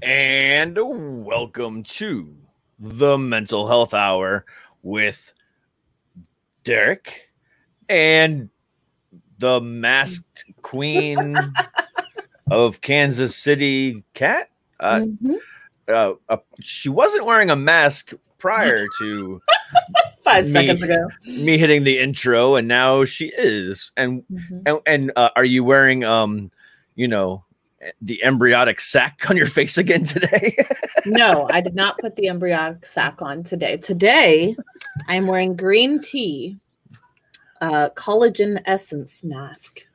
And welcome to the Mental Health Hour with Derek and the masked queen of Kansas City, Kat. She wasn't wearing a mask prior to 5 seconds ago. Me hitting the intro, and now she is. And are you wearing the embryonic sac on your face again today? No, I did not put the embryonic sac on today. Today, I'm wearing green tea, collagen essence mask.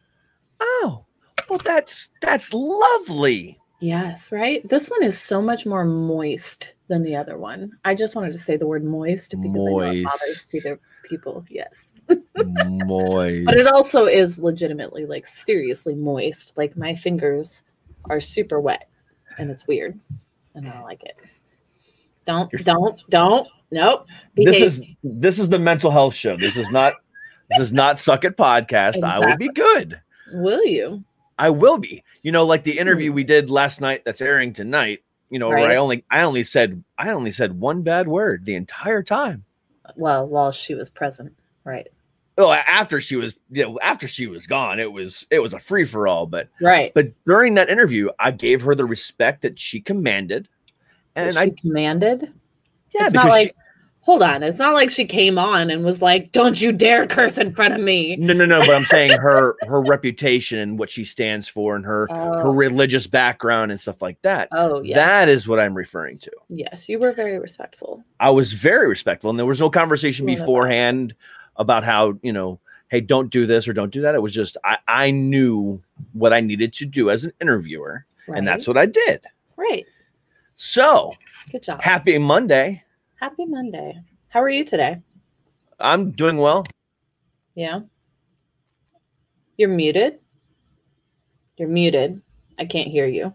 Oh, well, that's lovely. Yes, right? This one is so much more moist than the other one. I just wanted to say the word moist because I know it bothers people. Yes. Moist. But it also is legitimately, like, seriously moist. Like, my fingers are super wet, and it's weird, and I don't like it. Nope. Behave. This is the mental health show. This is not Suck It Podcast. Exactly. I will be good. Will you? I will be. Like the interview we did last night that's airing tonight, right. Where I only said one bad word the entire time. Well, while she was present, right? Well, after she was gone, it was a free for all. But right. But during that interview, I gave her the respect that she commanded, and she commanded. Yeah, it's not like. Hold on, it's not like she came on and was like, "Don't you dare curse in front of me." No. But I'm saying her reputation and what she stands for, and her religious background and stuff like that. Oh, yes. That is what I'm referring to. Yes, you were very respectful. I was very respectful, and there was no conversation beforehand about how, hey, don't do this or don't do that. It was just I knew what I needed to do as an interviewer, and that's what I did. Right. So, good job. Happy Monday. Happy Monday. How are you today? I'm doing well. Yeah. You're muted. You're muted. I can't hear you.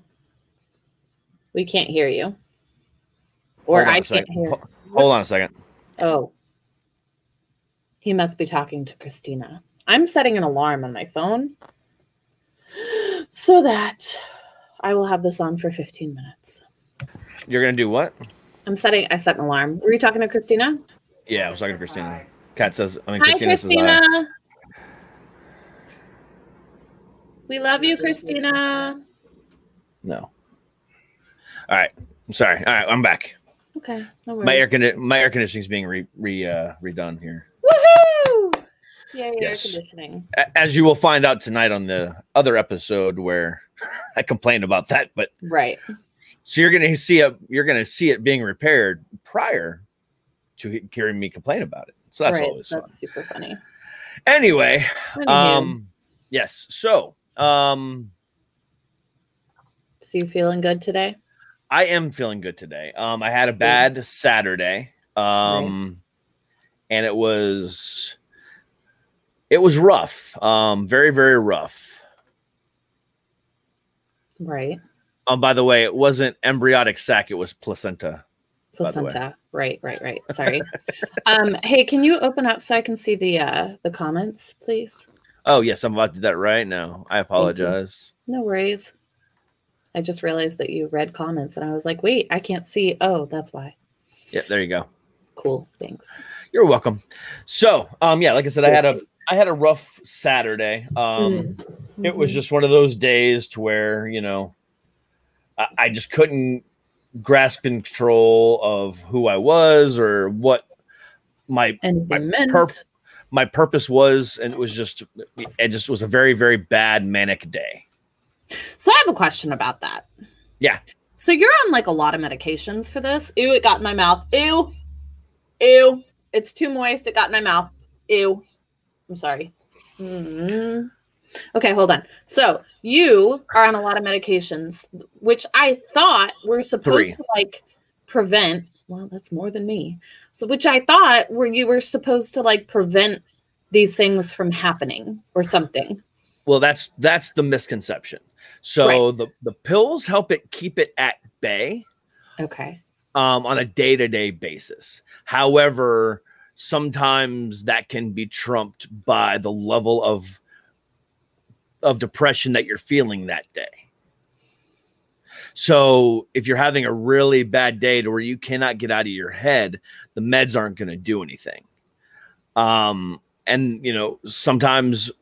We can't hear you. Or I can't hear. Hold on a second. Oh. He must be talking to Christina. I'm setting an alarm on my phone so that I will have this on for 15 minutes. You're going to do what? I set an alarm. Were you talking to Christina? Yeah, I was talking to Christina. Kat says, Hi, Christina. We love you, Christina. No. All right. I'm sorry. All right, I'm back. Okay. No worries. My air conditioning is being redone here. Woohoo! Yay, yes. Air conditioning. As you will find out tonight on the other episode where I complained about that, but right. So you're gonna see it being repaired prior to hearing me complain about it. So that's always fun. That's super funny. Anyway, yes. So, so you feeling good today? I am feeling good today. I had a bad Saturday, and it was rough. Very, very rough. Right. By the way, it wasn't embryonic sac; it was placenta. Placenta. Right. Sorry. Hey, can you open up so I can see the comments, please? Oh yes, I'm about to do that right now. I apologize. No worries. I just realized that you read comments, and I was like, "Wait, I can't see." Oh, that's why. Yeah, there you go. Cool. Thanks. You're welcome. So, like I said, I had a rough Saturday. It was just one of those days to where I just couldn't grasp control of who I was or what my purpose was, and it just was a very, very bad manic day. So I have a question about that. Yeah. So you're on like a lot of medications for this. Ew, it got in my mouth. Ew. It's too moist. It got in my mouth. Ew. I'm sorry. Okay, hold on. So you are on a lot of medications, which I thought were supposed to like prevent. Well, that's more than me. So, which I thought you were supposed to like prevent these things from happening or something. Well, that's the misconception. So the pills help keep it at bay. Okay. On a day-to-day basis. However, sometimes that can be trumped by the level of depression that you're feeling that day. So if you're having a really bad day to where you cannot get out of your head, the meds aren't going to do anything. And, you know, sometimes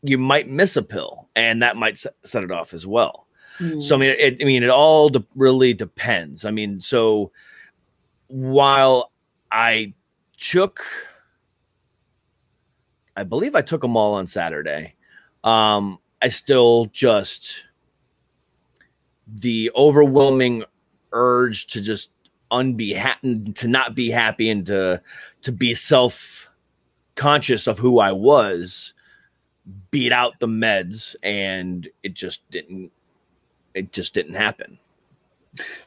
you might miss a pill and that might set it off as well. So, I mean, it all really depends. I mean, so while I believe I took them all on Saturday, I still just, the overwhelming urge to just to not be happy and to be self-conscious of who I was beat out the meds, and it just didn't happen.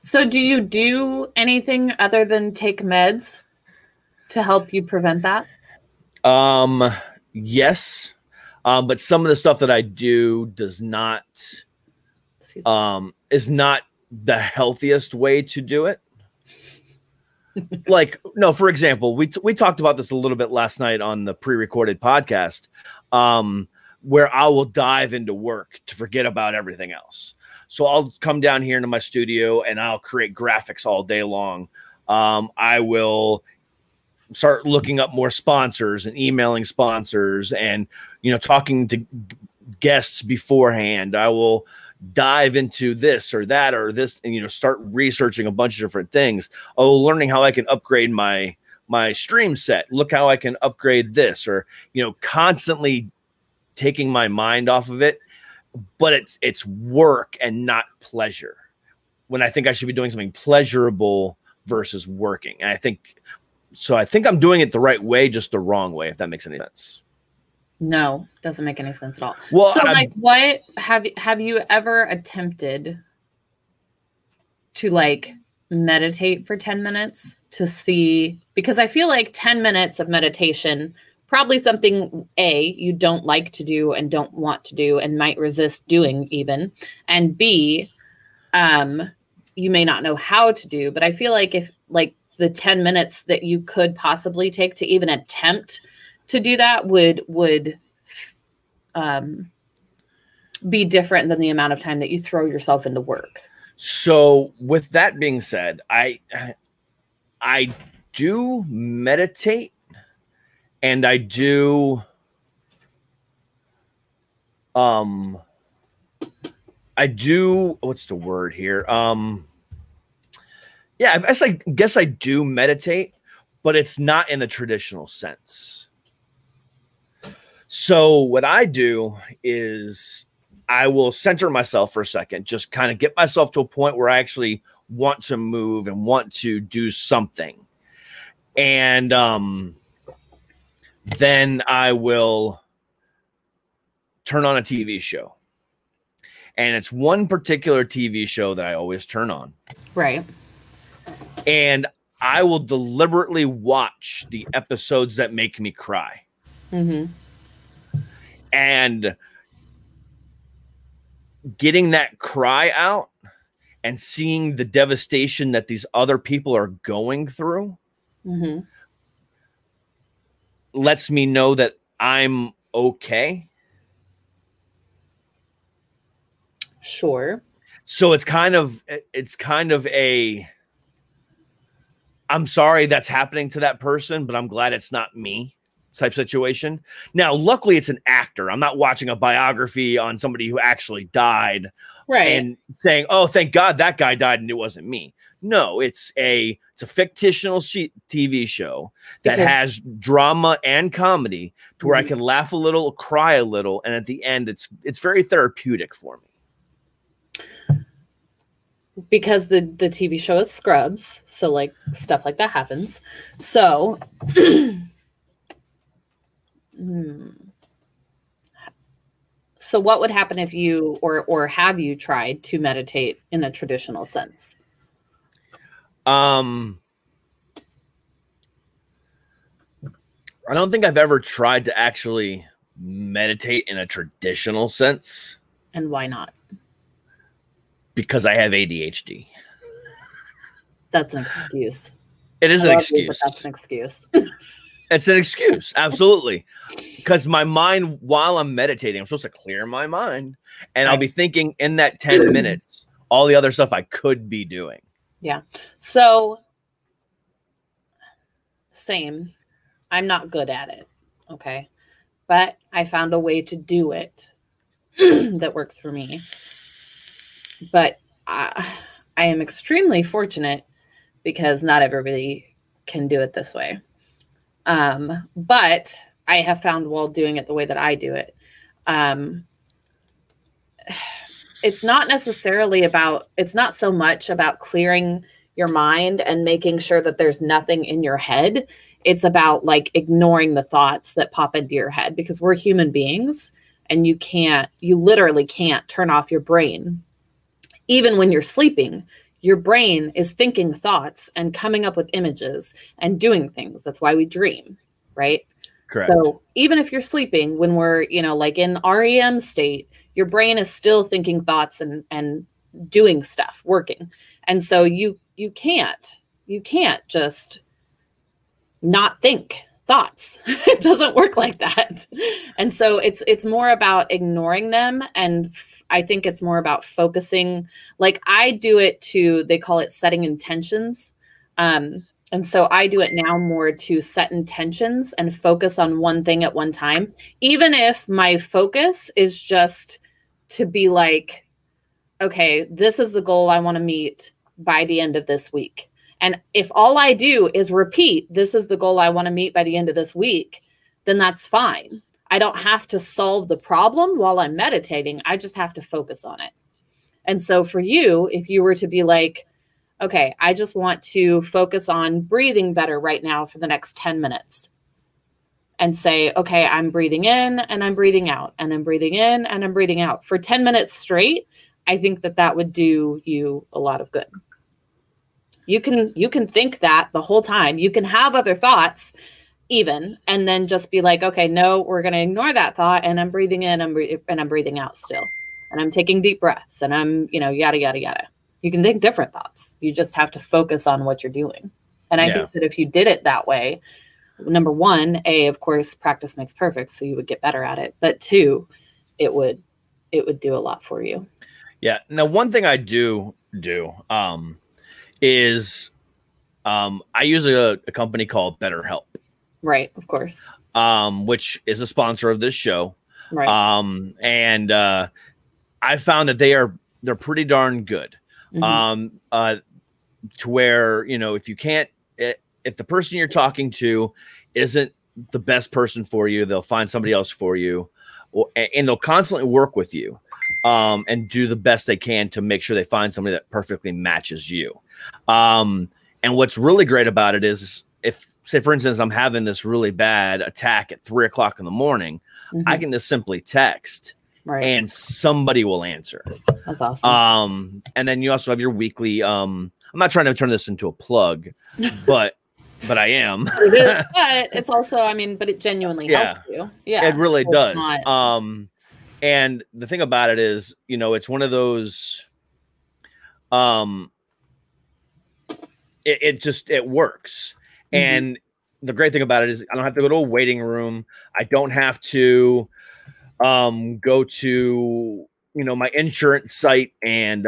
So do you do anything other than take meds to help you prevent that? Yes. But some of the stuff that I do does not, is not the healthiest way to do it. Like, no, for example, we talked about this a little bit last night on the pre-recorded podcast, where I will dive into work to forget about everything else. So I'll come down here into my studio and I'll create graphics all day long. I will start looking up more sponsors and emailing sponsors and, you know, talking to guests beforehand. I will dive into this or that or this, and, you know, start researching a bunch of different things. Oh, learning how I can upgrade my stream set. Look how I can upgrade this, or, you know, constantly taking my mind off of it. But it's work and not pleasure, when I think I should be doing something pleasurable versus working. And I think I'm doing it the right way, just the wrong way, if that makes any sense. No, doesn't make any sense at all. Well, so like, what have you ever attempted to like meditate for 10 minutes to see? Because I feel like 10 minutes of meditation, probably something you don't like to do and don't want to do and might resist doing even, and B, you may not know how to do. But I feel like if like the 10 minutes that you could possibly take to even attempt to do that would be different than the amount of time that you throw yourself into work. So with that being said, I do meditate, and I do what's the word here? Yeah, I guess I do meditate, but it's not in the traditional sense. So what I do is I will center myself for a second, just kind of get myself to a point where I actually want to move and want to do something. And then I will turn on a TV show. And it's one particular TV show that I always turn on. Right. And I will deliberately watch the episodes that make me cry. Mm-hmm. And getting that cry out and seeing the devastation that these other people are going through lets me know that I'm okay. Sure. So it's kind of a, I'm sorry that's happening to that person, but I'm glad it's not me type situation. Now, luckily it's an actor. I'm not watching a biography on somebody who actually died, right, and saying, oh, thank God that guy died and it wasn't me. No, it's a fictional TV show that has drama and comedy to where I can laugh a little, cry a little, and at the end it's very therapeutic for me. Because the TV show is Scrubs, so like stuff like that happens. So so what would happen if you or have you tried to meditate in a traditional sense? I don't think I've ever tried to actually meditate in a traditional sense. And why not? Because I have ADHD. That's an excuse. It is an excuse. That's an excuse. It's an excuse. Absolutely. Because my mind, while I'm meditating, I'm supposed to clear my mind. And I'll be thinking in that 10 minutes, all the other stuff I could be doing. Yeah. So same. I'm not good at it. Okay. But I found a way to do it that works for me. But I am extremely fortunate because not everybody can do it this way. But I have found while doing it the way that I do it, it's not necessarily about, it's not so much about clearing your mind and making sure that there's nothing in your head. It's about like ignoring the thoughts that pop into your head, because we're human beings and you literally can't turn off your brain. Even when you're sleeping, your brain is thinking thoughts and coming up with images and doing things. That's why we dream, right? Correct. So even if you're sleeping, when we're, like in REM state, your brain is still thinking thoughts and doing stuff, working. And so you can't just not think thoughts. It doesn't work like that. And so it's more about ignoring them. And I think it's more about focusing. Like I do it they call it setting intentions. And so I do it now more to set intentions and focus on one thing at one time. Even if my focus is just to be like, okay, this is the goal I want to meet by the end of this week. And if all I do is repeat, this is the goal I want to meet by the end of this week, then that's fine. I don't have to solve the problem while I'm meditating. I just have to focus on it. And so for you, if you were to be like, okay, I just want to focus on breathing better right now for the next 10 minutes. And say, okay, I'm breathing in and I'm breathing out and I'm breathing in and I'm breathing out for 10 minutes straight. I think that would do you a lot of good. You can think that the whole time. You can have other thoughts even, and then just be like, okay, no, we're going to ignore that thought. And I'm breathing in and I'm breathing out still. And I'm taking deep breaths and I'm, yada, yada, yada. You can think different thoughts. You just have to focus on what you're doing. And I think that if you did it that way, number one, of course, practice makes perfect. So you would get better at it. But two, it would do a lot for you. Yeah. Now, one thing I do is I use a company called BetterHelp. Right. Of course. Which is a sponsor of this show. Right. And I found that they're pretty darn good. Mm-hmm. To where, if the person you're talking to isn't the best person for you, they'll find somebody else for you, and they'll constantly work with you and do the best they can to make sure they find somebody that perfectly matches you. And what's really great about it is if, say, for instance, I'm having this really bad attack at 3 o'clock in the morning, mm-hmm. I can just simply text. Right. And somebody will answer. That's awesome. And then you also have your weekly, I'm not trying to turn this into a plug, but I am. It is, but it's also, but it genuinely helps you. Yeah. It really does. And the thing about it is, it's one of those, it works. Mm-hmm. And the great thing about it is I don't have to go to a waiting room. I don't have to go to, my insurance site and,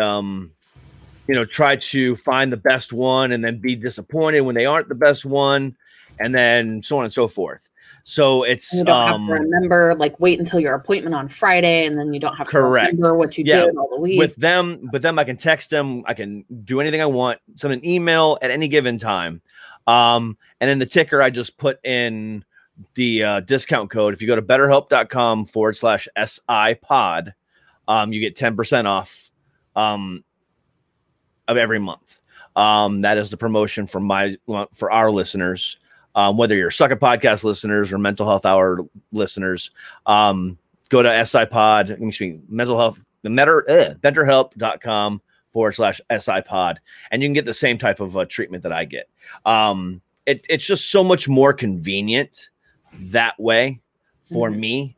try to find the best one and then be disappointed when they aren't the best one, and then so on and so forth. So it's, you don't have to remember, like, wait until your appointment on Friday, and then you don't have to remember what you did all the week. With them, I can text them. I can do anything I want, send an email at any given time. And in the ticker, I just put in the discount code. If you go to betterhelp.com/SIPod, you get 10% off of every month. That is the promotion for our listeners. Whether you're Suck It Podcast listeners or Mental Health Hour listeners, go to betterhelp.com/SIPod, and you can get the same type of treatment that I get. It's just so much more convenient that way for mm-hmm. me.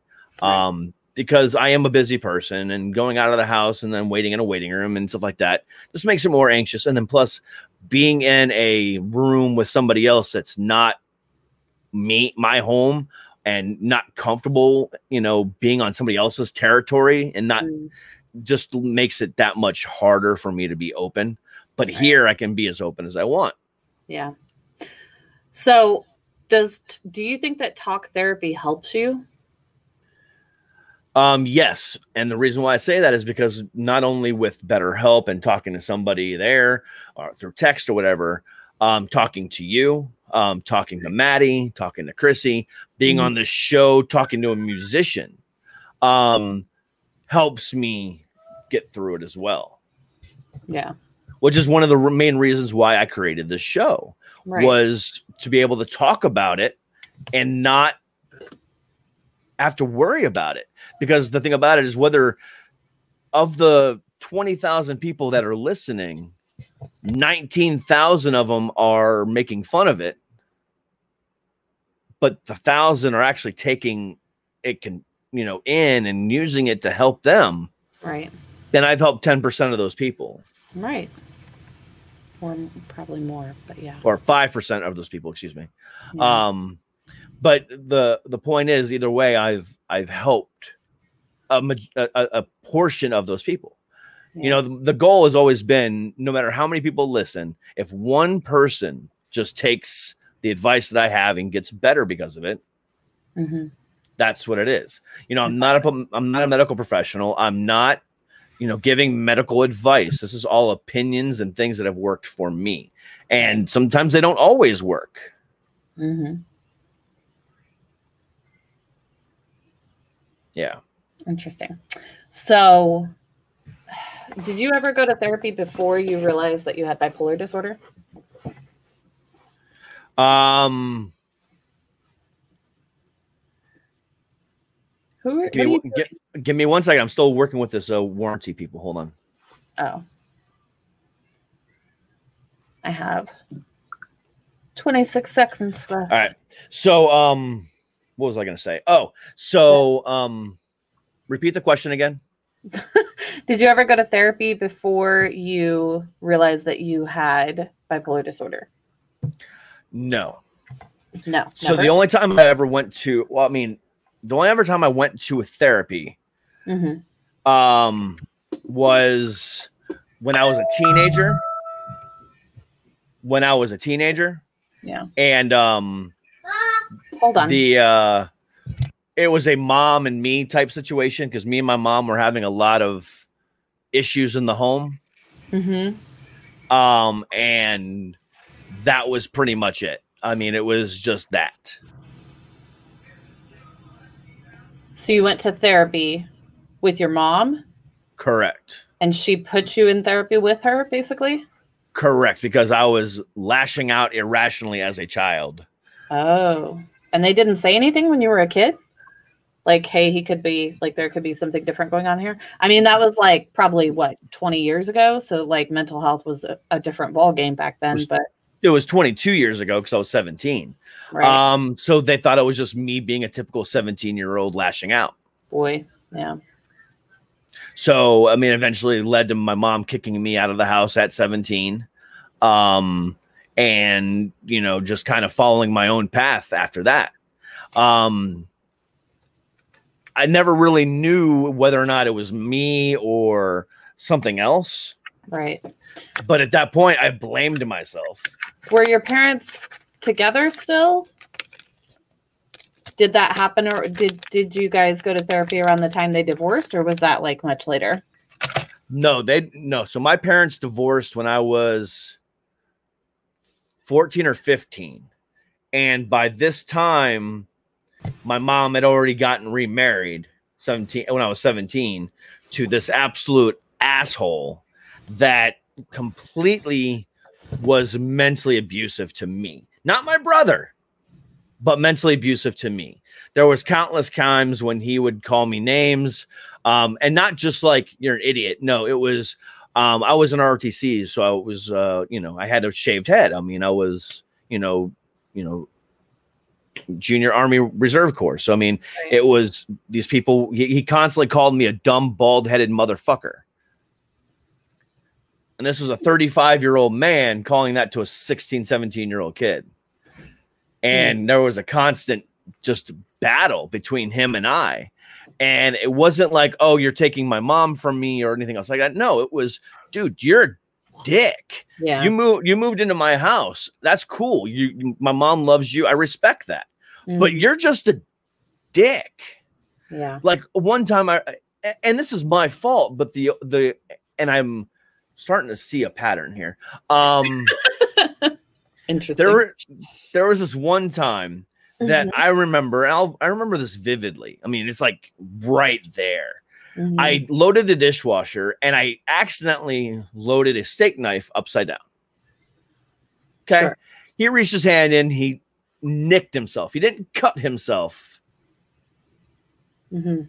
Because I am a busy person, and going out of the house and then waiting in a waiting room and stuff like that just makes it more anxious. And then plus being in a room with somebody else that's not my home, and not comfortable, being on somebody else's territory and not just makes it that much harder for me to be open. But here I can be as open as I want. Yeah. So do you think that talk therapy helps you? Yes. And the reason why I say that is because not only with BetterHelp and talking to somebody there or through text or whatever, talking to you, talking to Maddie, talking to Chrissy, being on this show, talking to a musician, helps me get through it as well. Yeah. Which is one of the main reasons why I created this show, was to be able to talk about it and not have to worry about it. Because the thing about it is, whether of the 20,000 people that are listening, 19,000 of them are making fun of it, but the 1,000 are actually taking it in and using it to help them. Right. Then I've helped 10% of those people. Right. Or probably more, but yeah. Or 5% of those people, excuse me. Yeah. But the point is, either way, I've helped a portion of those people. Yeah. The goal has always been, no matter how many people listen, if one person just takes the advice that I have and gets better because of it, that's what it is. I'm not a medical professional. I'm not, giving medical advice. This is all opinions and things that have worked for me. And sometimes they don't always work. Yeah. Interesting. So did you ever go to therapy before you realized that you had bipolar disorder? Give me 1 second. I'm still working with this warranty people. Hold on. Oh. I have 26 seconds left. All right. So, what was I going to say? Oh, so, repeat the question again. Did you ever go to therapy before you realized that you had bipolar disorder? No. No. So the only time I ever went to, the only ever time I went to a therapy, was when I was a teenager. Yeah. And hold on. It was a mom and me type situation, because me and my mom were having a lot of issues in the home. And that was pretty much it. It was just that. So you went to therapy with your mom? Correct. And she put you in therapy with her, basically? Correct, because I was lashing out irrationally as a child. Oh. And they didn't say anything when you were a kid? Like, hey, he could be, like, there could be something different going on here. That was like probably 20 years ago. So like mental health was a different ballgame back then. It was 22 years ago, because I was 17. Right. So they thought it was just me being a typical 17-year-old lashing out. Boy, yeah. So, eventually it led to my mom kicking me out of the house at 17. And, just kind of following my own path after that. I never really knew whether or not it was me or something else. Right. But at that point, I blamed myself. Were your parents together still? Did that happen, or did you guys go to therapy around the time they divorced, or was that like much later? No. So my parents divorced when I was 14 or 15. And by this time, my mom had already gotten remarried when I was 17 to this absolute asshole that completely was mentally abusive to me. Not my brother, but mentally abusive to me. There was countless times when he would call me names, and not just like, you're an idiot. No, it was, I was an ROTC, so I was, I had a shaved head. I was, Junior Army Reserve Corps. So, It was these people, he constantly called me a dumb, bald-headed motherfucker. And this was a 35-year-old man calling that to a 16, 17-year-old kid. And there was a constant just battle between him and I. And it wasn't like, oh, you're taking my mom from me or anything else like that. No, it was, dude, you're a dick. Yeah. You moved into my house. That's cool. My mom loves you. I respect that. But you're just a dick. Yeah. Like one time and this is my fault, but and I'm starting to see a pattern here. Interesting. There was this one time that I remember, I remember this vividly. I mean, it's like right there. I loaded the dishwasher and I accidentally loaded a steak knife upside down. Okay. Sure. He reached his hand in, he nicked himself. He didn't cut himself. He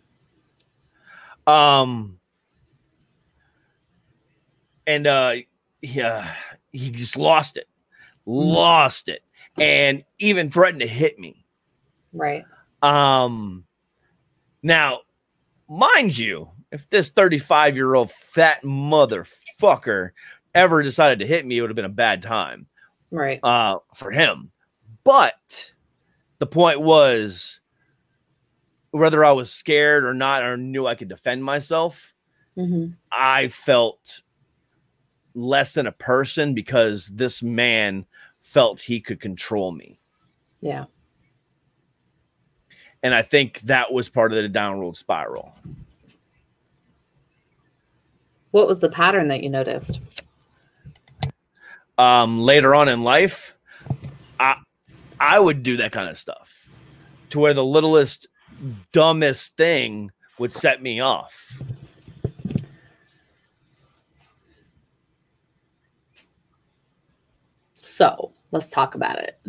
just lost it. And even threatened to hit me. Right. Now, mind you, if this 35-year-old fat motherfucker ever decided to hit me, it would have been a bad time. Right. For him. But the point was, whether I was scared or not, or knew I could defend myself, I felt less than a person because this man felt he could control me. Yeah. And I think that was part of the downward spiral. What was the pattern that you noticed? Later on in life, I would do that kind of stuff to where the littlest, dumbest thing would set me off. So let's talk about it.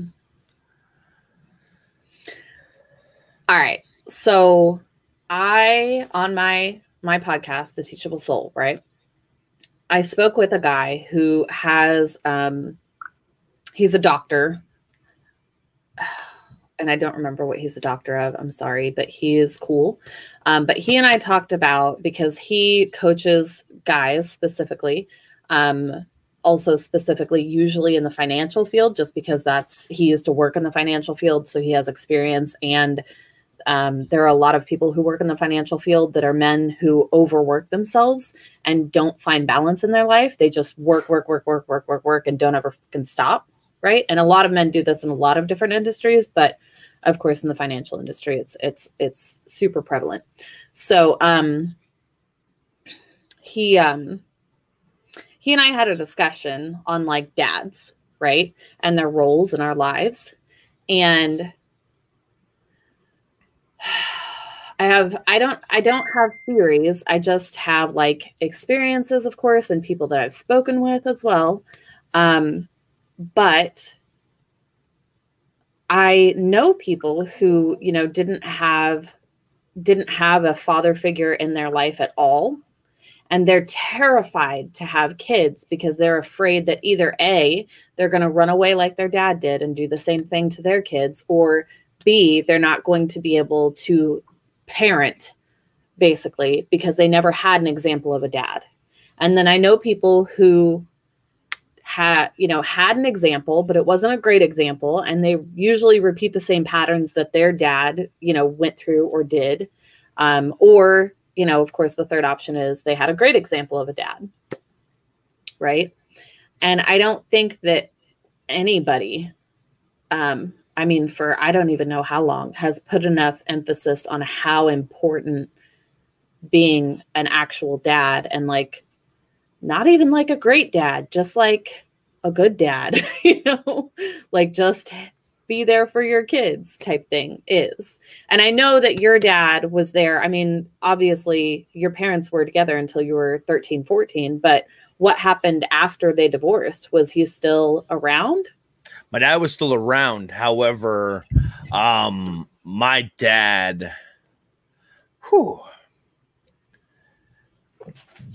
All right. So on my podcast, The Teachable Soul, right? I spoke with a guy who has, he's a doctor. And I don't remember what he's a doctor of. I'm sorry, but he is cool. But he and I talked about, because he coaches guys specifically, also specifically usually in the financial field, just because he used to work in the financial field. So he has experience. And there are a lot of people who work in the financial field that are men who overwork themselves and don't find balance in their life. They just work, and don't ever fucking stop. Right. And a lot of men do this in a lot of different industries, but of course, in the financial industry, it's super prevalent. So he and I had a discussion on like dads, right, and their roles in our lives. And I don't have theories. I just have like experiences, of course, and people that I've spoken with as well. But I know people who, didn't have a father figure in their life at all. And they're terrified to have kids because they're afraid that either A, they're going to run away like their dad did and do the same thing to their kids, or B, they're not going to be able to parent, basically, because they never had an example of a dad. And then I know people who had an example, but it wasn't a great example. And they usually repeat the same patterns that their dad, went through or did. Or, of course, the third option is they had a great example of a dad. Right. And I don't think that anybody, for I don't even know how long, has put enough emphasis on how important being an actual dad, and like, not even like a great dad, just like a good dad, like just be there for your kids type thing is. And I know that your dad was there. I mean, obviously your parents were together until you were 13, 14, but what happened after they divorced? Was he still around? My dad was still around. However, my dad,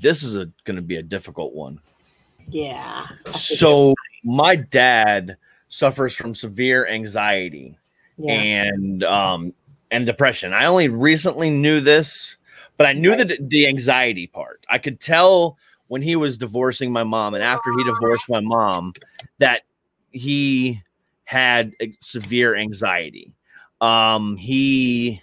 this is going to be a difficult one. Yeah. So my dad suffers from severe anxiety and depression. I only recently knew this, but I knew that the anxiety part. I could tell when he was divorcing my mom and after he divorced my mom that he had severe anxiety. He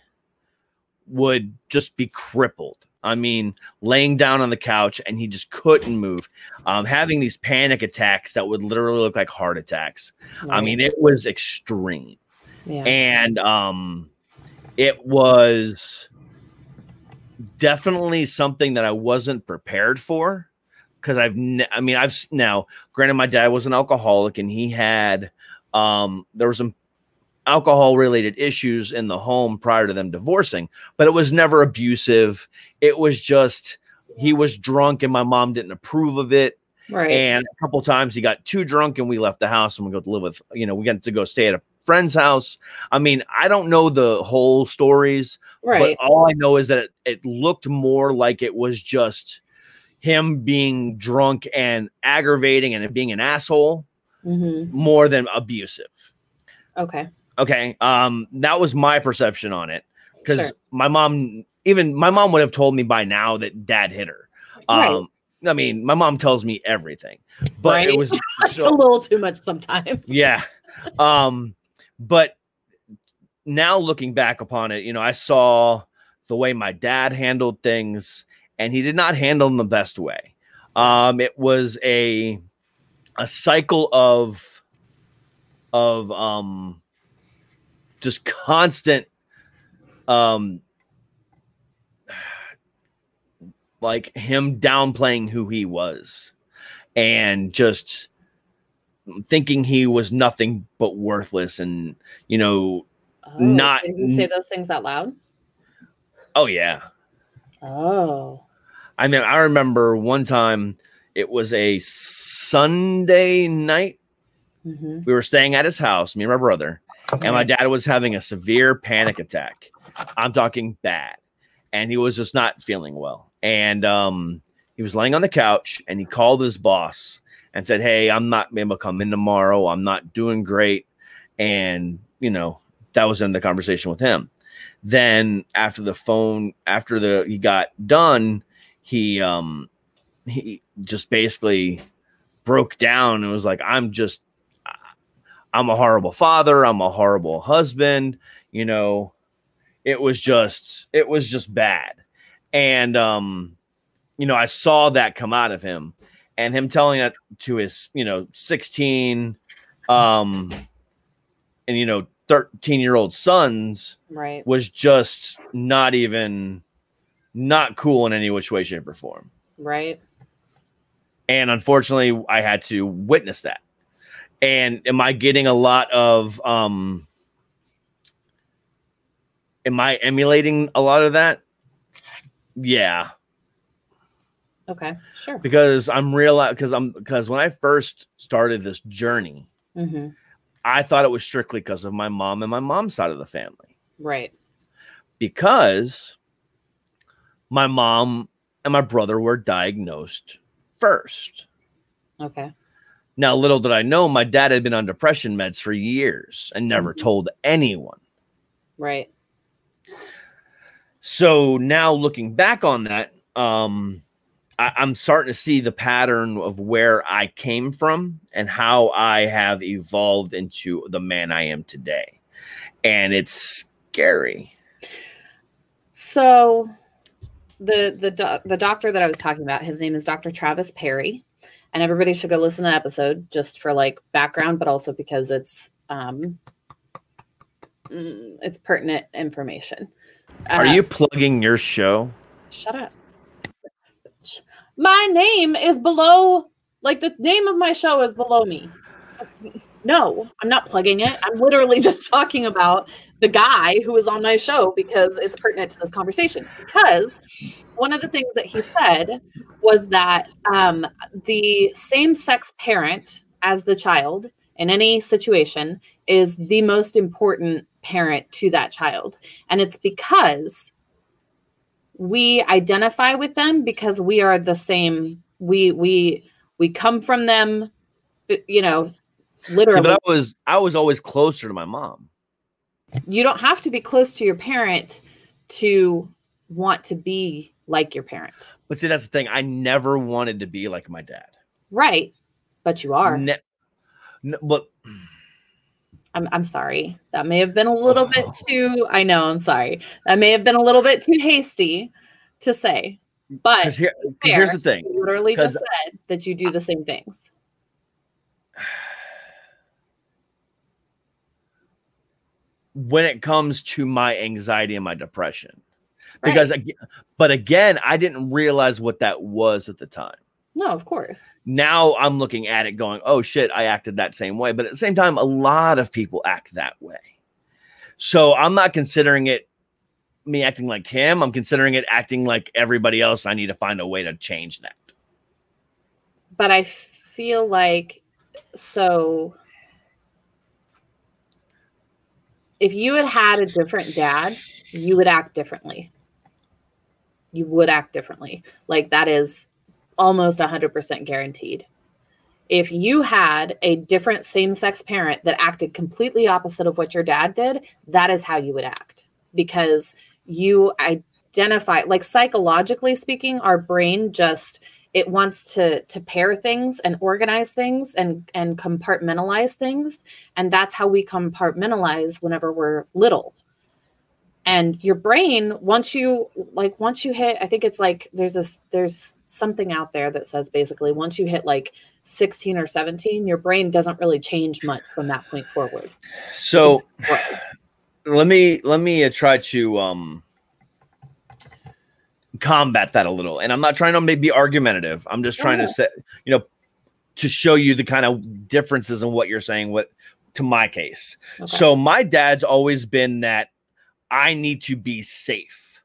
would just be crippled. I mean, laying down on the couch and he just couldn't move, having these panic attacks that would literally look like heart attacks. Right. I mean, it was extreme. Yeah. And it was definitely something that I wasn't prepared for, because I've now, granted, my dad was an alcoholic and he had, there were some alcohol related issues in the home prior to them divorcing, but it was never abusive. It was just, he was drunk and my mom didn't approve of it. Right. And a couple times he got too drunk and we left the house and we go to live with, we got to go stay at a friend's house. I mean, I don't know the whole stories, right, but all I know is that it looked more like it was just him being drunk and aggravating and being an asshole, more than abusive. Okay. That was my perception on it, because my mom would have told me by now that dad hit her. Right. I mean, my mom tells me everything, but it was a little too much sometimes. Yeah. But now looking back upon it, I saw the way my dad handled things, and he did not handle them the best way. It was a cycle of just constant, like him downplaying who he was and just thinking he was nothing but worthless, and not. Did he say those things out loud? Oh yeah. Oh. I mean, I remember one time, it was a Sunday night. We were staying at his house, me and my brother, and my dad was having a severe panic attack. I'm talking bad, and he was just not feeling well. And he was laying on the couch, and he called his boss and said, "Hey, I'm not able to come in tomorrow. I'm not doing great." And that was in the conversation with him. Then after he got done, he just basically broke down and was like, I'm a horrible father. I'm a horrible husband. It was just bad. And, I saw that come out of him, and him telling it to his, 16, and, 13-year-old sons, right, was just not cool in any which way, shape, or form. Right. And unfortunately, I had to witness that. And am I getting a lot of, am I emulating a lot of that? Yeah. Okay, sure. Because because when I first started this journey, I thought it was strictly because of my mom and my mom's side of the family. Right. Because my mom and my brother were diagnosed first. Okay. Now, little did I know, my dad had been on depression meds for years and never told anyone. Right. So now looking back on that, I'm starting to see the pattern of where I came from and how I have evolved into the man I am today. And it's scary. So the doctor that I was talking about, his name is Dr. Travis Perry, and everybody should go listen to the episode just for like background, but also because it's pertinent information. Are you plugging your show? Shut up. My name is below, like the name of my show is below me. No, I'm not plugging it. I'm literally just talking about the guy who was on my show because it's pertinent to this conversation. Because one of the things that he said was that the same-sex parent as the child in any situation is the most important parent to that child. And it's because we identify with them because we are the same. We come from them, literally. See, but I was always closer to my mom. You don't have to be close to your parent to want to be like your parent. But see, that's the thing. I never wanted to be like my dad. Right. But you are. But I'm sorry. That may have been a little bit too, I know, I'm sorry. That may have been a little bit too hasty to say. But because here's the thing. You literally just said that you do the same things. When it comes to my anxiety and my depression, because but again, I didn't realize what that was at the time. No, of course. Now I'm looking at it going, oh shit, I acted that same way. But at the same time, a lot of people act that way. So I'm not considering it me acting like him. I'm considering it acting like everybody else. I need to find a way to change that. But I feel like, so if you had a different dad, you would act differently. You would act differently. Like that is almost 100% guaranteed. If you had a different same-sex parent that acted completely opposite of what your dad did, that is how you would act, because you identify, like psychologically speaking, our brain just, it wants to pair things and organize things and compartmentalize things. And that's how we compartmentalize whenever we're little. And your brain, once you hit, I think it's like, there's something out there that says basically once you hit like 16 or 17, your brain doesn't really change much from that point forward. So let me try to combat that a little. And I'm not trying to be argumentative. I'm just trying to set, to show you the kind of differences in what you're saying to my case. Okay. So my dad's always been that I need to be safe.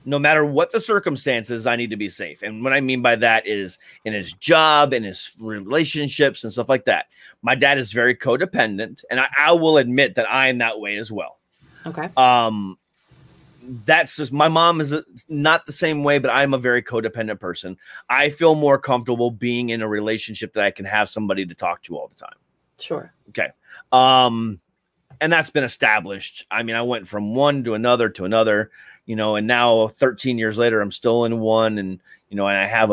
No matter what the circumstances, I need to be safe. And what I mean by that is in his job, in his relationships and stuff like that. My dad is very codependent, and I will admit that I am that way as well. Okay. That's just, my mom is not the same way, but I'm a very codependent person. I feel more comfortable being in a relationship that I can have somebody to talk to all the time. Sure. Okay. And that's been established. I mean, I went from one to another, and now 13 years later, I'm still in one. And, and I have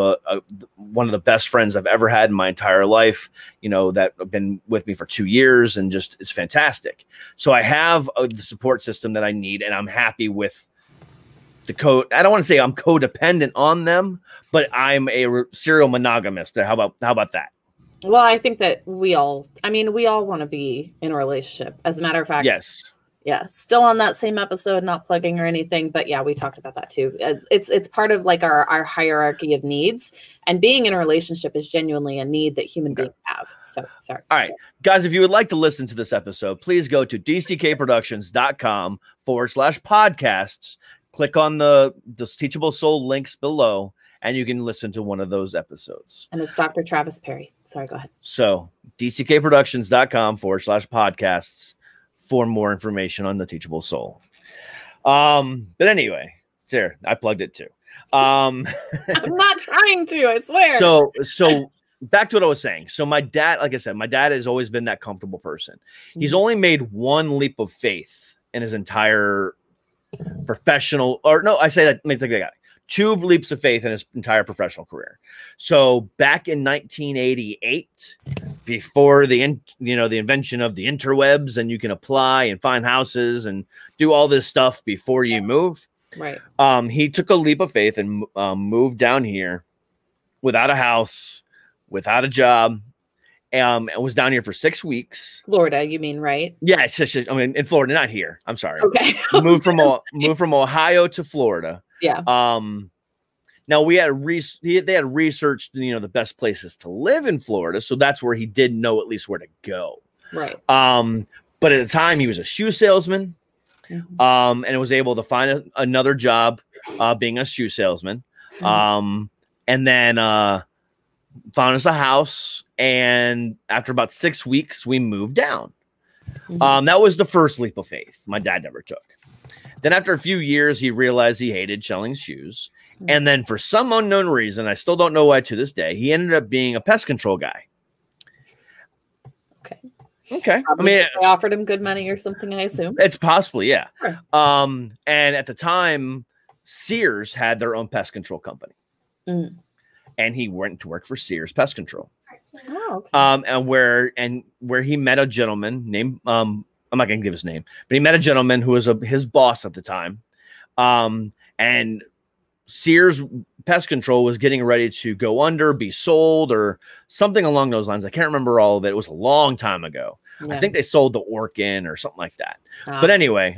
one of the best friends I've ever had in my entire life, that have been with me for 2 years, and just, it's fantastic. So I have the support system that I need, and I'm happy with the code. I don't want to say I'm codependent on them, but I'm a serial monogamist. How about that? Well, I think that we all want to be in a relationship. As a matter of fact, yes. Yeah. Still on that same episode, not plugging or anything, but yeah, we talked about that too. It's part of like our hierarchy of needs, and being in a relationship is genuinely a need that human beings have. So sorry. All right, guys, if you would like to listen to this episode, please go to dckproductions.com/podcasts. Click on the Teachable Soul links below, and you can listen to one of those episodes. And it's Dr. Travis Perry. Sorry, go ahead. So dckproductions.com/podcasts for more information on the Teachable Soul. But anyway, there, I plugged it too. I'm not trying to, I swear. So back to what I was saying. So my dad, like I said, my dad has always been that comfortable person. He's only made one leap of faith in his entire professional, or no, I say that, let me think I got it. 2 leaps of faith in his entire professional career. So back in 1988, before the invention of the interwebs, and you can apply and find houses and do all this stuff before you move. Right. He took a leap of faith and moved down here without a house, without a job, and was down here for 6 weeks. Florida, you mean, right? Yeah, it's just, in Florida, not here. I'm sorry. Okay. moved from Ohio to Florida. Yeah. Now they had researched, the best places to live in Florida. So that's where he did know at least where to go. Right. But at the time he was a shoe salesman, and was able to find another job, being a shoe salesman. And then, found us a house. And after about 6 weeks, we moved down. That was the first leap of faith my dad never took. Then after a few years, he realized he hated selling shoes. And then for some unknown reason, I still don't know why to this day, he ended up being a pest control guy. Okay. Probably they offered him good money or something, I assume. It's possibly, yeah. Sure. And at the time, Sears had their own pest control company. And he went to work for Sears Pest Control. Oh, okay. And where he met a gentleman named I'm not going to give his name, but he met a gentleman who was his boss at the time. And Sears Pest Control was getting ready to go under, be sold, or something along those lines. I can't remember all of it. It was a long time ago. Yeah. I think they sold the Orkin or something like that. But anyway,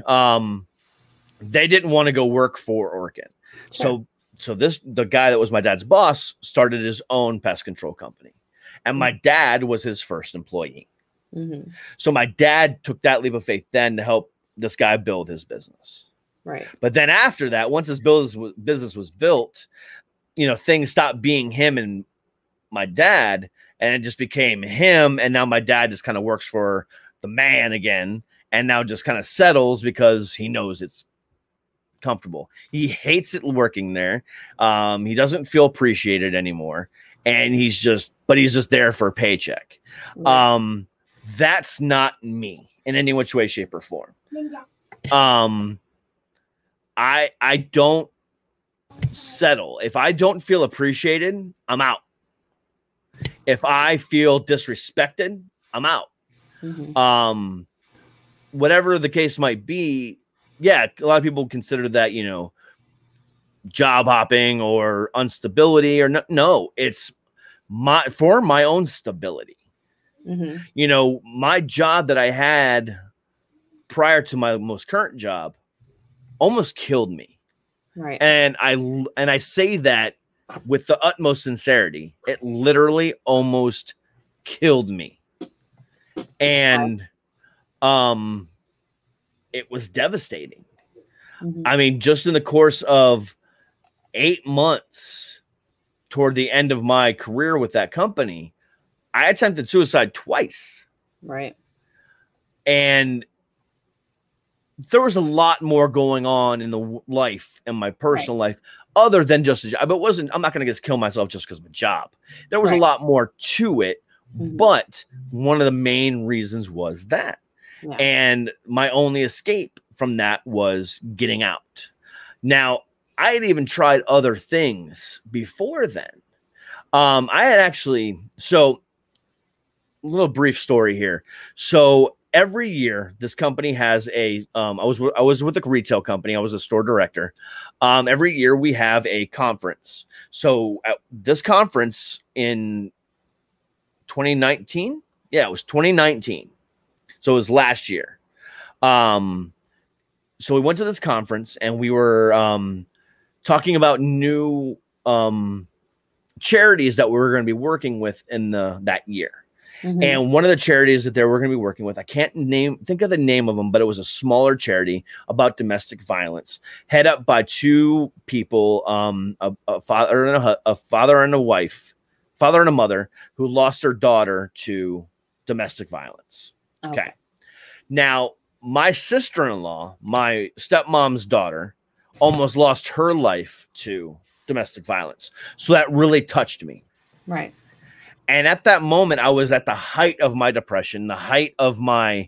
they didn't want to go work for Orkin. Sure. So the guy that was my dad's boss started his own pest control company. And my dad was his first employee. Mm-hmm. So my dad took that leap of faith then to help this guy build his business. Right. But then after that, once his business was built, things stopped being him and my dad, and it just became him. And now my dad just kind of works for the man again, and now just kind of settles because he knows it's comfortable. He hates it working there. He doesn't feel appreciated anymore, and he's just there for a paycheck. Right. That's not me in any which way, shape, or form. I don't settle. If I don't feel appreciated, I'm out. If I feel disrespected, I'm out. Mm-hmm. Whatever the case might be, yeah, a lot of people consider that, job hopping or instability or no, it's for my own stability. Mm-hmm. My job that I had prior to my most current job almost killed me. Right. And I say that with the utmost sincerity. It literally almost killed me. And it was devastating. Mm-hmm. I mean, just in the course of 8 months toward the end of my career with that company, I attempted suicide twice. Right. And there was a lot more going on in the life, in my personal life, other than just a job. I'm not going to just kill myself just because of a job. There was a lot more to it, but one of the main reasons was that. Yeah. And my only escape from that was getting out. Now, I had even tried other things before then. I had actually, so a little brief story here. So every year, this company has I was with a retail company. I was a store director. Every year we have a conference. So at this conference in 2019, it was 2019. So it was last year. So we went to this conference and we were talking about new charities that we were going to be working with in that year. Mm-hmm. And one of the charities that they were going to be working with, I can't think of the name of them, but it was a smaller charity about domestic violence, head up by two people, a father and a mother who lost their daughter to domestic violence. Okay. Now, my sister-in-law, my stepmom's daughter, almost lost her life to domestic violence. So that really touched me. Right. And at that moment, I was at the height of my depression, the height of my,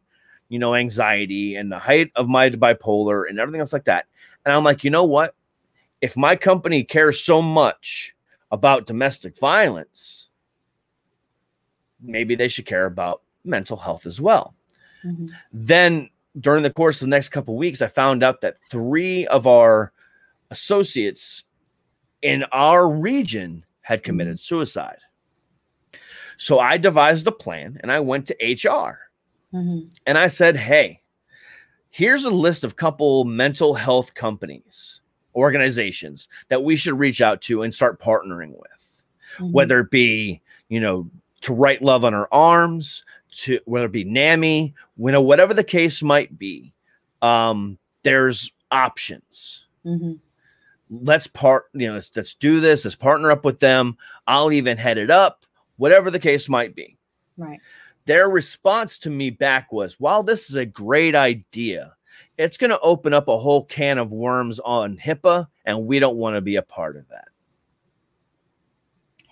anxiety, and the height of my bipolar and everything else like that. And I'm like, you know what? If my company cares so much about domestic violence, maybe they should care about mental health as well. Mm-hmm. Then during the course of the next couple of weeks, I found out that 3 of our associates in our region had committed suicide. So I devised a plan and I went to HR and I said, hey, here's a list of couple mental health companies, organizations that we should reach out to and start partnering with, whether it be, to Write Love on Our Arms, whether it be NAMI, whatever the case might be, there's options. Mm-hmm. Let's do this. Let's partner up with them. I'll even head it up. Whatever the case might be. Right. Their response to me back was, while this is a great idea, it's going to open up a whole can of worms on HIPAA, and we don't want to be a part of that.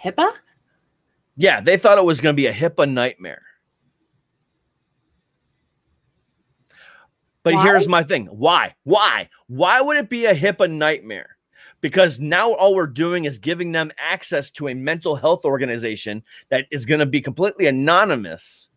HIPAA? Yeah, they thought it was going to be a HIPAA nightmare. But here's my thing. Why? Why would it be a HIPAA nightmare? because now all we're doing is giving them access to a mental health organization that is going to be completely anonymous.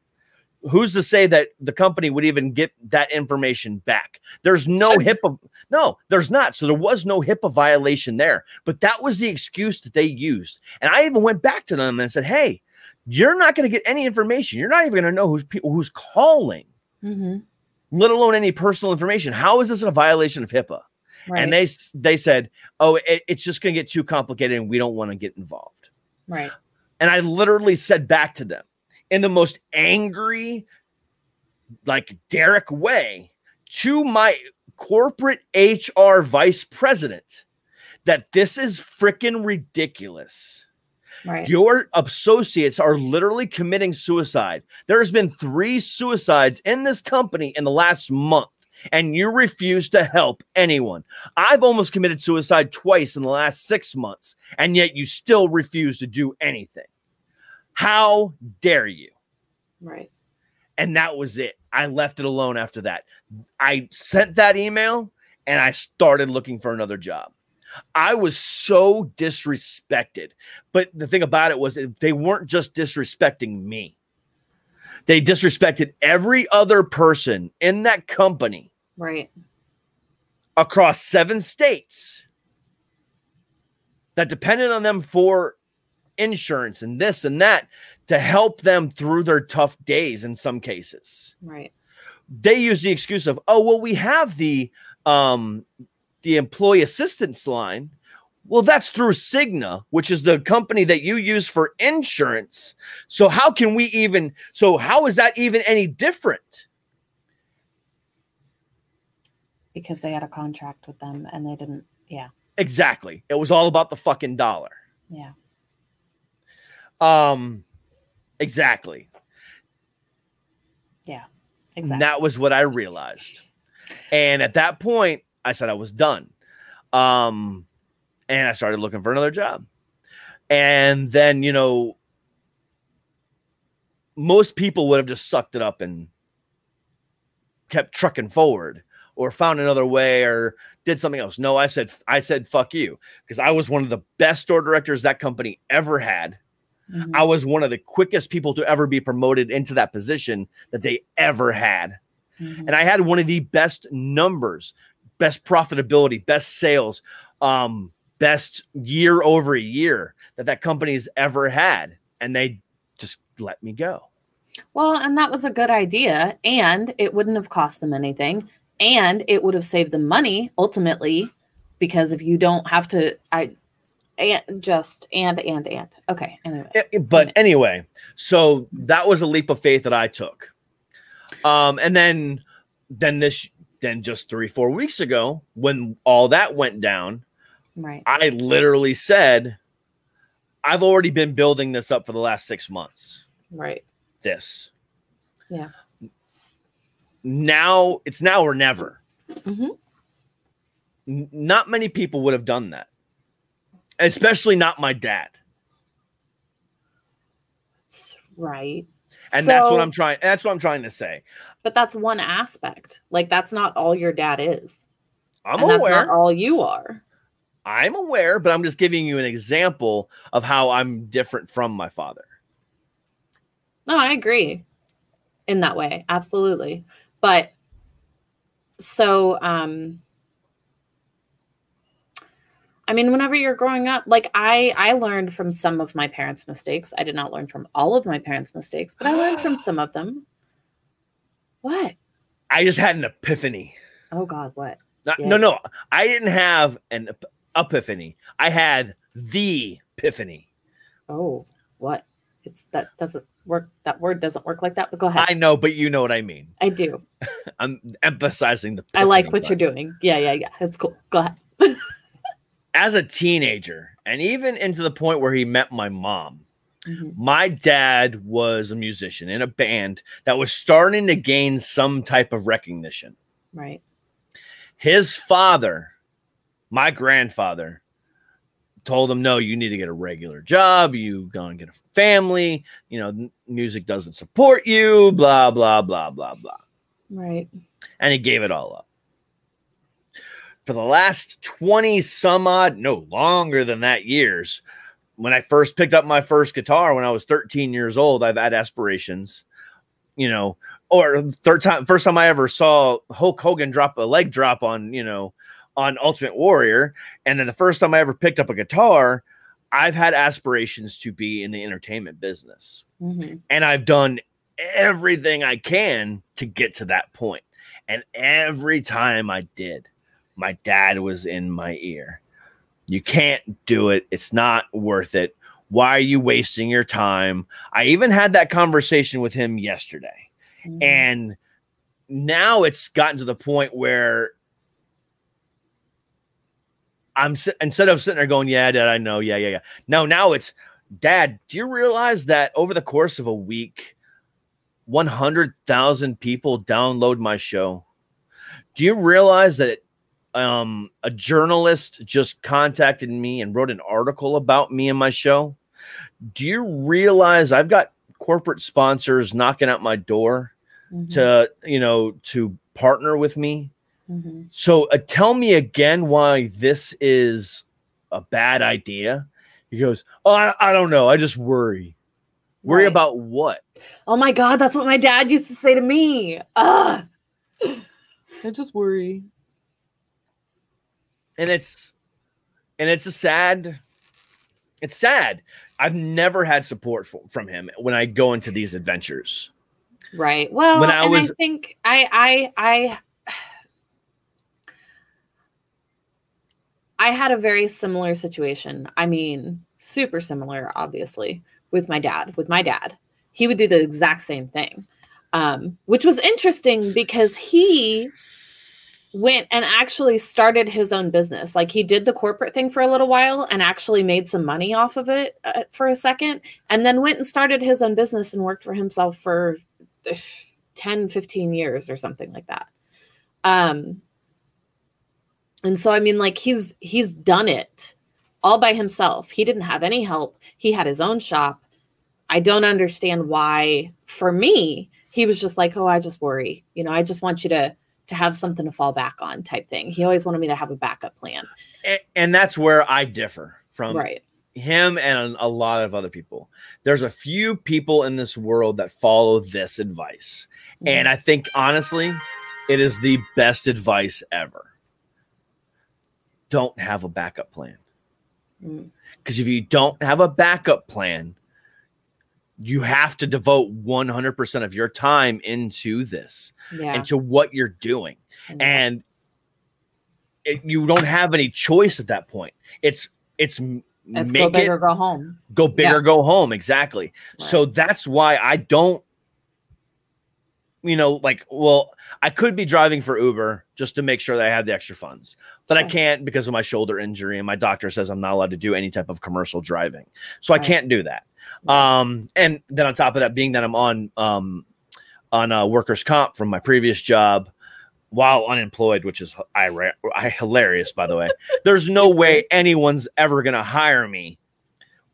Who's to say that the company would even get that information back? There's no HIPAA. No, there's not. So there was no HIPAA violation there. But that was the excuse that they used. And I even went back to them and said, hey, you're not going to get any information. You're not even going to know who's calling, let alone any personal information. How is this a violation of HIPAA? Right. And they said, oh, it's just going to get too complicated and we don't want to get involved. Right. And I literally said back to them in the most angry, like Derek way, to my corporate HR vice president, that this is freaking ridiculous. Right. Your associates are literally committing suicide. There's been 3 suicides in this company in the last month, and you refuse to help anyone. I've almost committed suicide twice in the last 6 months, and yet you still refuse to do anything. How dare you? Right. And that was it. I left it alone after that. I sent that email and I started looking for another job. I was so disrespected. But the thing about it was they weren't just disrespecting me. They disrespected every other person in that company. Right. Across 7 states that depended on them for insurance and this and that to help them through their tough days in some cases. Right. They use the excuse of, oh, well, we have the employee assistance line. Well, that's through Cigna, which is the company that you use for insurance. So how can we even, so how is that even any different? Because they had a contract with them and they didn't. Yeah. Exactly. It was all about the fucking dollar. Yeah. Exactly. Yeah, exactly. And that was what I realized. And at that point, I said I was done. And I started looking for another job. And then, you know, most people would have just sucked it up and kept trucking forward or found another way or did something else. No, I said, fuck you. Because I was one of the best store directors that company ever had. Mm-hmm. I was one of the quickest people to ever be promoted into that position that they ever had. Mm-hmm. And I had one of the best numbers, best profitability, best sales, best year over year that company's ever had. And they just let me go. Well, and that was a good idea. And it wouldn't have cost them anything. And it would have saved them money ultimately, because if you don't have to, Okay. Anyway, so that was a leap of faith that I took. And then just 3-4 weeks ago, when all that went down, right, I literally said, I've already been building this up for the last 6 months. Right. This. Yeah. Now it's now or never. Mm-hmm. Not many people would have done that. Especially not my dad. Right. And that's what I'm trying to say. But that's one aspect. Like, that's not all your dad is. I'm aware. That's not all you are. I'm aware, but I'm just giving you an example of how I'm different from my father. No, I agree in that way. Absolutely. But so, I mean, whenever you're growing up, like I learned from some of my parents' mistakes. I did not learn from all of my parents' mistakes, but I learned from some of them. What? I just had an epiphany. Oh God, what? No. I didn't have an epiphany. I had the epiphany. Oh, what? That doesn't work. That word doesn't work like that, but go ahead. I know, but you know what I mean. I do. I'm emphasizing the I like what you're doing. Yeah. That's cool. Go ahead. As a teenager, and even into the point where he met my mom, mm-hmm. my dad was a musician in a band that was starting to gain some type of recognition. Right. His father, my grandfather, told him, no, you need to get a regular job. You gonna get a family. You know, music doesn't support you, blah, blah, blah, blah, blah. Right. And he gave it all up. for the last 20 some odd, no longer than that years, when I first picked up my first guitar when I was 13 years old, I've had aspirations, you know, or first time I ever saw Hulk Hogan drop a leg drop on, you know, on Ultimate Warrior. And then the first time I ever picked up a guitar, I've had aspirations to be in the entertainment business. Mm-hmm. And I've done everything I can to get to that point. And every time I did, my dad was in my ear. You can't do it. It's not worth it. Why are you wasting your time? I even had that conversation with him yesterday. Mm-hmm. And now it's gotten to the point where instead of sitting there going, yeah, Dad, I know. Yeah. No, now it's, Dad, do you realize that over the course of a week, 100,000 people download my show? Do you realize that a journalist just contacted me and wrote an article about me and my show? Do you realize I've got corporate sponsors knocking at my door to, you know, to partner with me? Mm-hmm. So tell me again why this is a bad idea. He goes, oh, I don't know. I just worry. Worry about what? Oh my God. That's what my dad used to say to me. I just worry. And it's sad. I've never had support from him when I go into these adventures. Right. Well, I think I had a very similar situation. I mean, super similar, obviously, with my dad. He would do the exact same thing, which was interesting because he went and actually started his own business. Like, he did the corporate thing for a little while and actually made some money off of it for a second, and then went and started his own business and worked for himself for 10, 15 years or something like that. And so, I mean, like, he's done it all by himself. He didn't have any help. He had his own shop. I don't understand why, for me, he was just like, oh, I just worry. You know, I just want you to have something to fall back on type thing. He always wanted me to have a backup plan. And that's where I differ from him and a lot of other people. There's a few people in this world that follow this advice. Mm-hmm. And I think, honestly, it is the best advice ever. Don't have a backup plan. Because if you don't have a backup plan, you have to devote 100% of your time into this, into what you're doing. Mm-hmm. And you don't have any choice at that point. It's go big or go home. Go big or go home. Exactly. Right. So that's why I don't, you know, like, well, I could be driving for Uber just to make sure that I have the extra funds, but I can't because of my shoulder injury. And my doctor says I'm not allowed to do any type of commercial driving. So I can't do that. And then on top of that, being that I'm on workers' comp from my previous job while unemployed, which is hilarious, by the way. There's no way anyone's ever going to hire me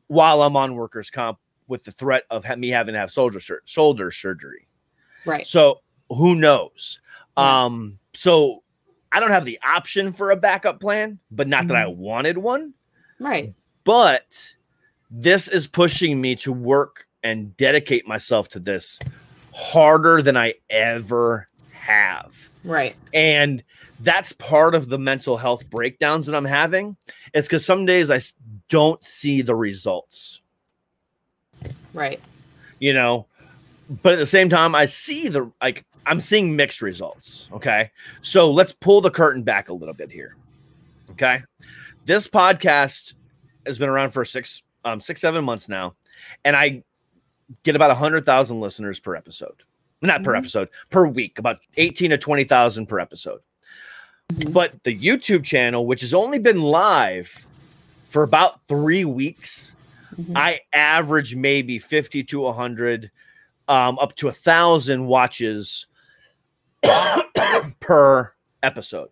while I'm on workers' comp with the threat of me having to have shoulder surgery. Right. So who knows? So I don't have the option for a backup plan, but not that I wanted one. Right. But this is pushing me to work and dedicate myself to this harder than I ever have. Right. And that's part of the mental health breakdowns that I'm having. It's because some days I don't see the results. Right. You know, but at the same time, I see I'm seeing mixed results. Okay. So let's pull the curtain back a little bit here. Okay. This podcast has been around for 6-7 months now. And I get about 100,000 listeners per episode. Not per episode, per week, about 18 to 20,000 per episode. But the YouTube channel, which has only been live for about 3 weeks, I average maybe 50 to 100, up to 1,000 watches per episode.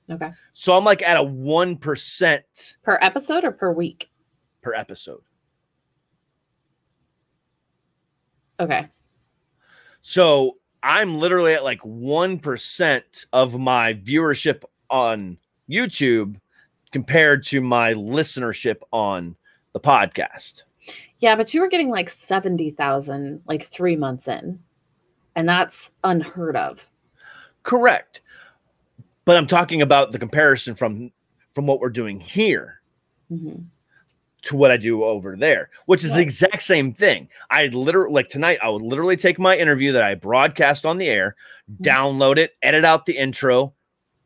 Okay. So I'm like at a 1% per episode or per week? Per episode. Okay. So I'm literally at like 1% of my viewership on YouTube compared to my listenership on the podcast. Yeah, but you were getting like 70,000 like 3 months in, and that's unheard of. Correct. But I'm talking about the comparison from what we're doing here to what I do over there, which is the exact same thing. I literally, like tonight, I would literally take my interview that I broadcast on the air, download it, edit out the intro,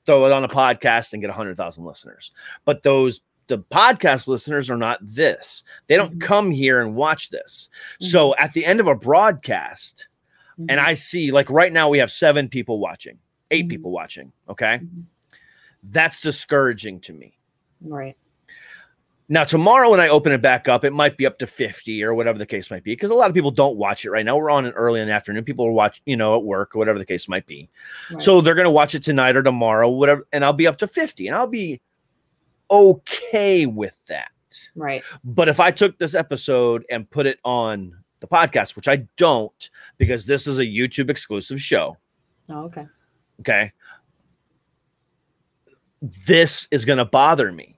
throw it on a podcast, and get 100,000 listeners. But the podcast listeners are not this. They don't come here and watch this. So at the end of a broadcast, and I see, like right now we have 7 people watching, 8 people watching. Okay. That's discouraging to me. Right. Now, tomorrow when I open it back up, it might be up to 50 or whatever the case might be, because a lot of people don't watch it right now. We're on it early in the afternoon. People will watch, at work or whatever the case might be. Right. So they're going to watch it tonight or tomorrow, whatever, and I'll be up to 50, and I'll be okay with that. Right. But if I took this episode and put it on the podcast, which I don't, because this is a YouTube exclusive show. Oh, okay. Okay. This is going to bother me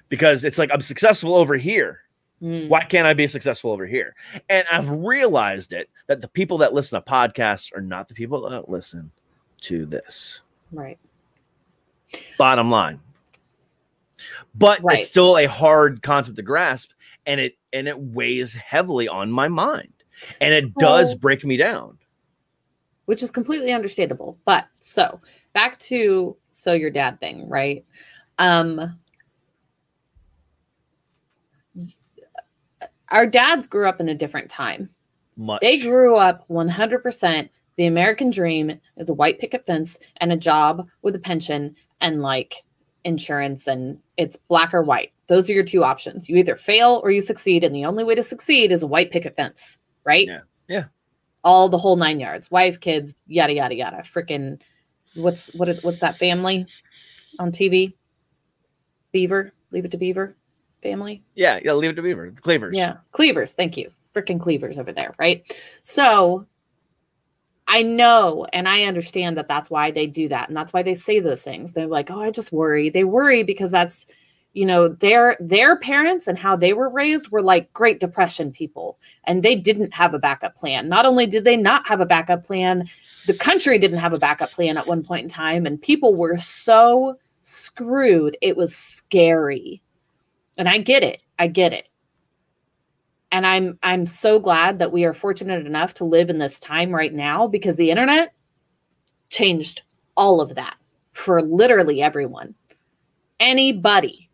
because it's like, I'm successful over here. Why can't I be successful over here? And I've realized that the people that listen to podcasts are not the people that listen to this. Right. Bottom line. But it's still a hard concept to grasp, and it weighs heavily on my mind, and it does break me down. Which is completely understandable. But so back to your dad thing, right? Our dads grew up in a different time. They grew up 100%. The American dream is a white picket fence and a job with a pension and like insurance, and it's black or white. Those are your 2 options. You either fail or you succeed, and the only way to succeed is a white picket fence, right? Yeah. Yeah. All the whole 9 yards. Wife, kids, yada yada yada. Freaking what's that family on TV? Beaver, Leave It to Beaver family. Yeah, Leave It to Beaver. Cleavers. Yeah, Cleavers. Thank you. Freaking Cleavers over there, right? So I know and I understand that that's why they do that, and that's why they say those things. They're like, "Oh, I just worry." They worry because that's, their parents and how they were raised were like Great Depression people, and they didn't have a backup plan. Not only did they not have a backup plan, the country didn't have a backup plan at one point in time, and people were so screwed. It was scary. And I get it. And I'm so glad that we are fortunate enough to live in this time right now, because the internet changed all of that for literally everyone. Anybody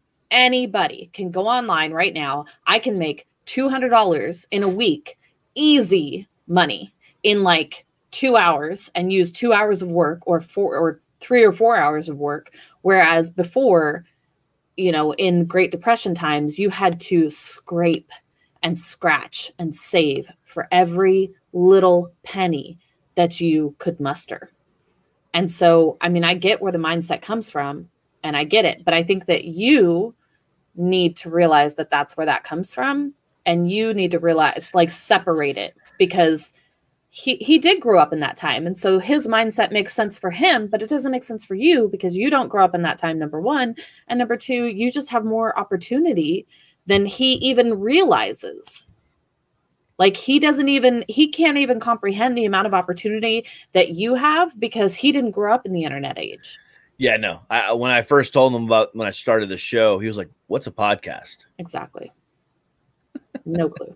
can go online right now. I can make $200 in a week, easy money, in like 2 hours, and use 2 hours of work or 3 or 4 hours of work. Whereas before, in Great Depression times, you had to scrape and scratch and save for every little penny that you could muster. And so, I mean, I get where the mindset comes from, and I get it, but I think that you need to realize that that's where that comes from, and you need to realize, like, separate it, because he did grow up in that time. And so his mindset makes sense for him, but it doesn't make sense for you because you don't grow up in that time, number one. And number two, you just have more opportunity than he even realizes. Like he can't even comprehend the amount of opportunity that you have because he didn't grow up in the internet age. Yeah, no. When I first told him about when I started the show, he was like, "What's a podcast?" Exactly. No clue.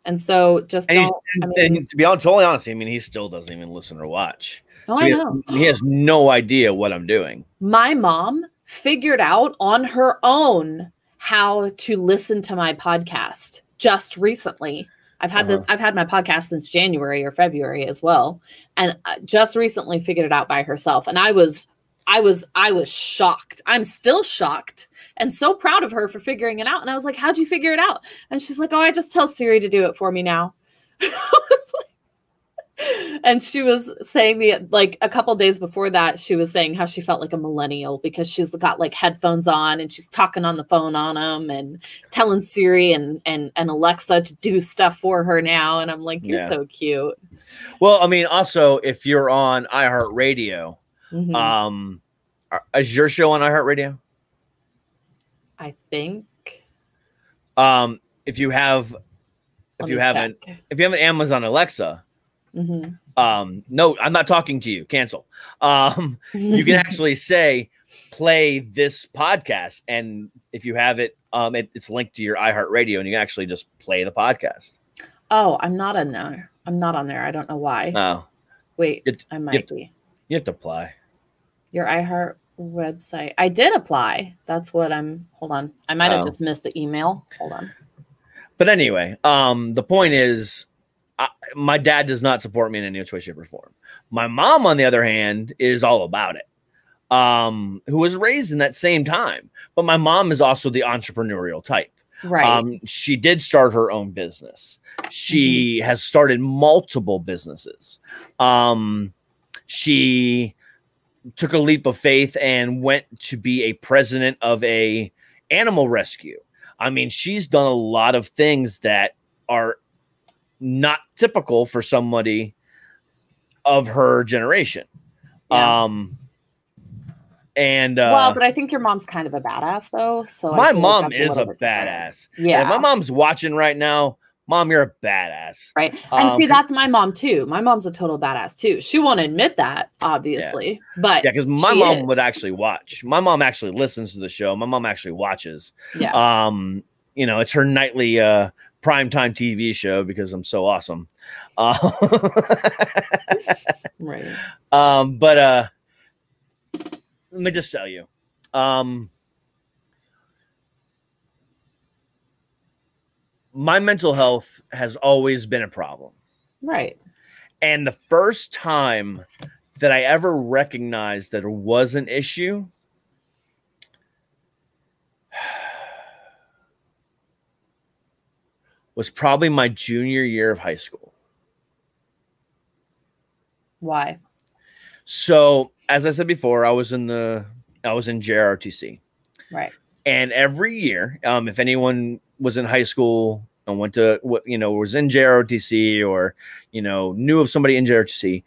And so just and to be totally honest, I mean, he still doesn't even listen or watch. Oh, so I know. He has no idea what I'm doing. My mom figured out on her own how to listen to my podcast just recently. I've had my podcast since January or February as well, and just recently figured it out by herself. And I was shocked. I'm still shocked and so proud of her for figuring it out. And I was like, "How'd you figure it out?" And she's like, "Oh, I just tell Siri to do it for me now." And she was saying a couple days before that, she was saying how she felt like a millennial because she's got like headphones on and she's talking on the phone on them and telling Siri and Alexa to do stuff for her now. And I'm like, "You're so cute." Well, I mean, also if you're on iHeartRadio, Mm-hmm. Is your show on iHeartRadio? I think. If you have Amazon Alexa, no, I'm not talking to you. Cancel. You can actually say, play this podcast, and if you have it, it's linked to your iHeartRadio, and you can actually just play the podcast. Oh, I'm not on there. I don't know why. Oh, wait, I might be. You have to apply. Your iHeart website. I did apply. That's what hold on. I might have just missed the email. Hold on. But anyway, the point is, my dad does not support me in any way, shape, or form. My mom, on the other hand, is all about it. Who was raised in that same time. But my mom is also the entrepreneurial type. Right. She did start her own business. She has started multiple businesses. She took a leap of faith and went to be a president of a animal rescue. I mean, she's done a lot of things that are not typical for somebody of her generation. Yeah. And well, but I think your mom's kind of a badass, though. So my mom is a badass. Yeah. If my mom's watching right now, Mom, you're a badass. Right. And see, that's my mom too. My mom's a total badass too. She won't admit that, obviously. Yeah. But because my mom would actually watch. My mom actually listens to the show. My mom actually watches. Yeah. You know, it's her nightly primetime TV show because I'm so awesome. Right. But let me just tell you. My mental health has always been a problem. Right. And the first time that I ever recognized that it was an issue was probably my junior year of high school. Why? So, as I said before, I was in JROTC. Right. And every year, if anyone was in high school and went to was in JROTC or knew of somebody in JROTC,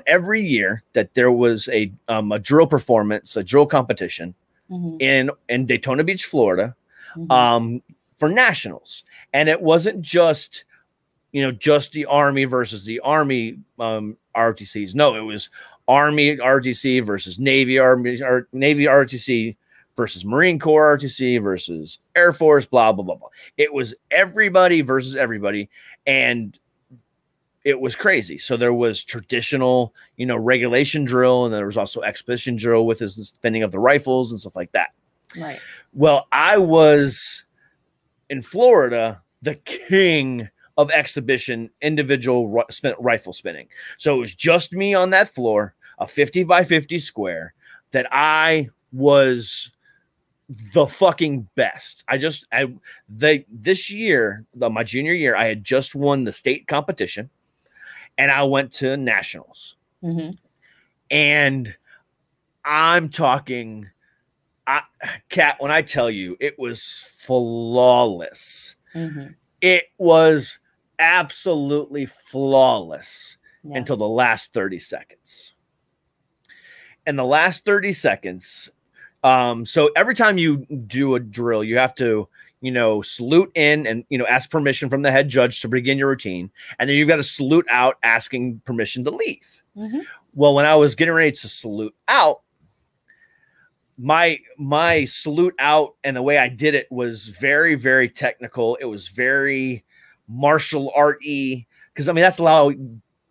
every year that there was a drill performance, a drill competition in Daytona Beach, Florida, for nationals, and it wasn't just just the Army versus the Army ROTCs. No, it was Army ROTC versus Navy ROTC versus Marine Corps ROTC versus Air Force, blah, blah, blah, blah. It was everybody versus everybody. And it was crazy. So there was traditional, regulation drill. And there was also expedition drill with the spinning of the rifles and stuff like that. Right. Well, I was in Florida, the king of exhibition individual rifle spinning. So it was just me on that floor, a 50 by 50 square, that I was the fucking best. This year, my junior year, I had just won the state competition and I went to nationals. And I'm talking, Kat, when I tell you it was flawless, it was absolutely flawless until the last 30 seconds. And the last 30 seconds, so every time you do a drill, you have to, salute in and, ask permission from the head judge to begin your routine. And then you've got to salute out asking permission to leave. Well, when I was getting ready to salute out, my salute out and the way I did it was very, very technical. It was very martial art-y, because that's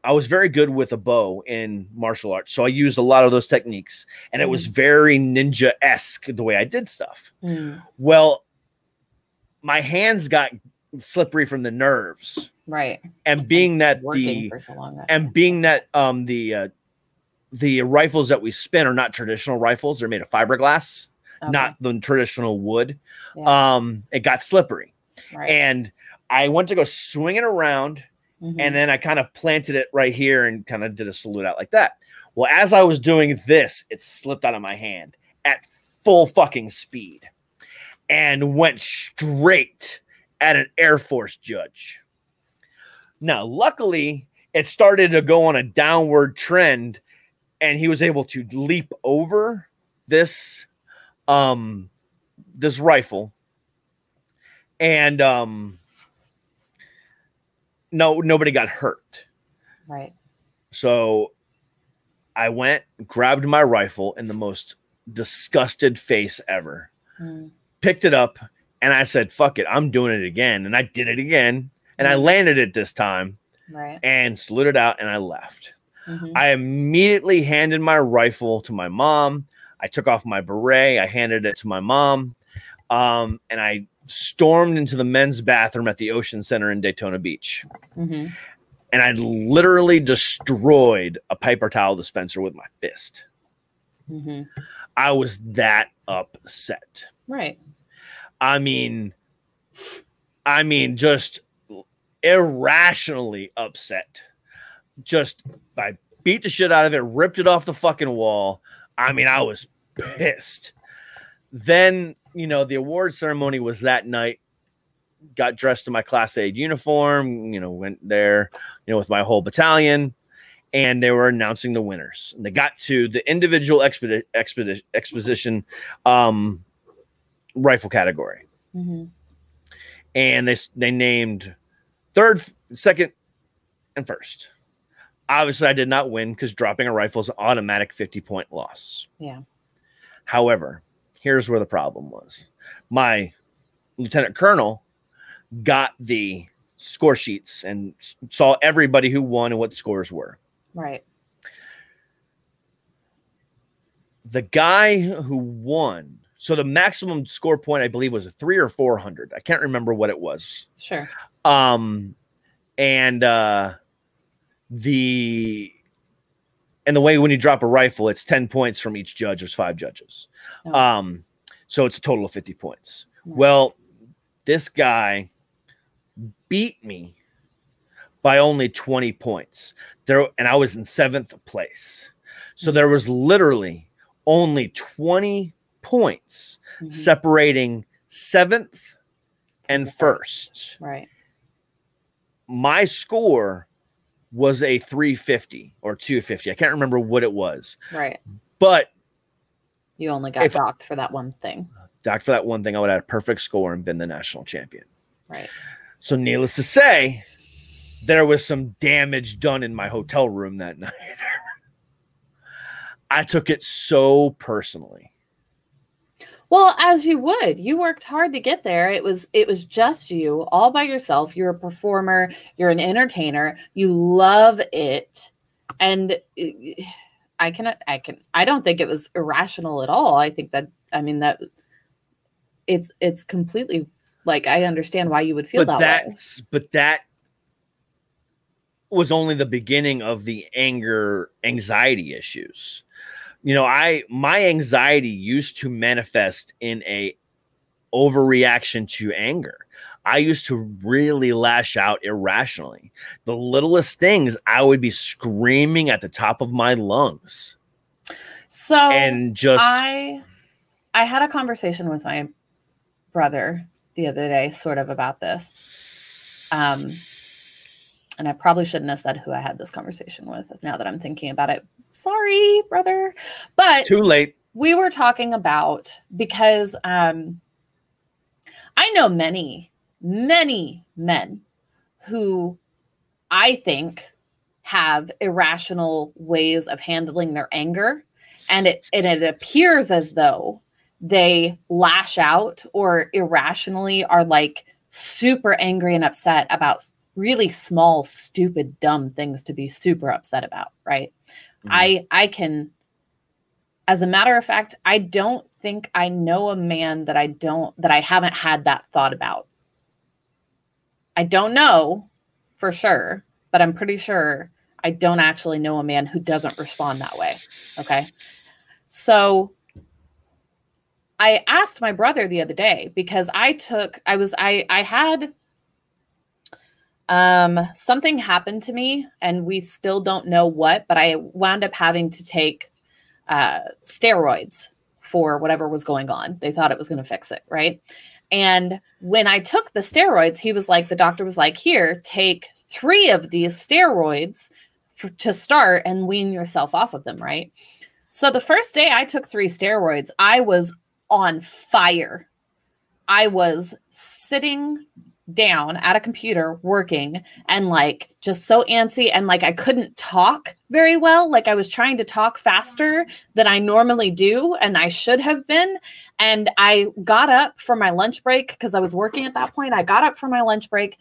I was very good with a bow in martial arts. So I used a lot of those techniques, and it was very ninja-esque the way I did stuff. Well, my hands got slippery from the nerves. Right. And being that the rifles that we spin are not traditional rifles, they're made of fiberglass, not the traditional wood. It got slippery. Right. And I went to go swing it around, and then I kind of planted it right here and kind of did a salute out like that. Well, as I was doing this, it slipped out of my hand at full fucking speed and went straight at an Air Force judge. Now, luckily, it started to go on a downward trend and he was able to leap over this this rifle, and nobody got hurt. Right. So I went, grabbed my rifle in the most disgusted face ever, picked it up, and I said, fuck it, I'm doing it again. And I did it again, and I landed it this time, and saluted out, and I left. I immediately handed my rifle to my mom. I took off my beret. I handed it to my mom, and I stormed into the men's bathroom at the Ocean Center in Daytona Beach. And I literally destroyed a paper towel dispenser with my fist. I was that upset. Right. I mean, just irrationally upset. Just, I beat the shit out of it, ripped it off the fucking wall. I mean, I was pissed. Then, you know, the award ceremony was that night. Got dressed in my Class A uniform, you know, went there, you know, with my whole battalion, and they were announcing the winners. And they got to the individual exposition rifle category. And they named third, second, and first. Obviously, I did not win because dropping a rifle is an automatic 50-point loss. Yeah. However, here's where the problem was. My lieutenant colonel got the score sheets and saw everybody who won and what the scores were. Right. The guy who won, so the maximum score point, I believe, was a 300 or 400. I can't remember what it was. Sure. And the way when you drop a rifle, it's 10 points from each judge. There's 5 judges. Oh. So it's a total of 50 points. Right. Well, this guy beat me by only 20 points there, and I was in 7th place. So there was literally only 20 points separating 7th and 1st. Right. My score was a 350 or 250. I can't remember what it was. Right. But you only got docked for that one thing. Docked for that one thing, I would have had a perfect score and been the national champion. Right. So needless to say, there was some damage done in my hotel room that night. I took it so personally. Well, as you would. You worked hard to get there. It was just you all by yourself. You're a performer, you're an entertainer, you love it. And I don't think it was irrational at all. I think that it's completely, like, I understand why you would feel that way. But that was only the beginning of the anxiety issues. You know, my anxiety used to manifest in a overreaction to anger. I used to really lash out irrationally. The littlest things, I would be screaming at the top of my lungs. So, and just I had a conversation with my brother the other day, sort of about this. And I probably shouldn't have said who I had this conversation with now that I'm thinking about it. Sorry, brother. But too late. We were talking about, because I know many, many men who I think have irrational ways of handling their anger. And it appears as though they lash out or irrationally are like super angry and upset about really small, stupid, dumb things to be super upset about, right? I can, as a matter of fact, I don't think I know a man that I haven't had that thought about. I don't know for sure, but I'm pretty sure I don't actually know a man who doesn't respond that way. Okay. So I asked my brother the other day, because I had something happened to me, and we still don't know what, but I wound up having to take steroids for whatever was going on. They thought it was going to fix it, right? And when I took the steroids, the doctor was like, here, take 3 of these steroids to start and wean yourself off of them, right? So the first day I took 3 steroids, I was on fire. I was sitting down at a computer working and like just so antsy, and like I couldn't talk very well. Like I was trying to talk faster than I normally do, and I should have been. And I got up for my lunch break because I was working at that point. I got up for my lunch break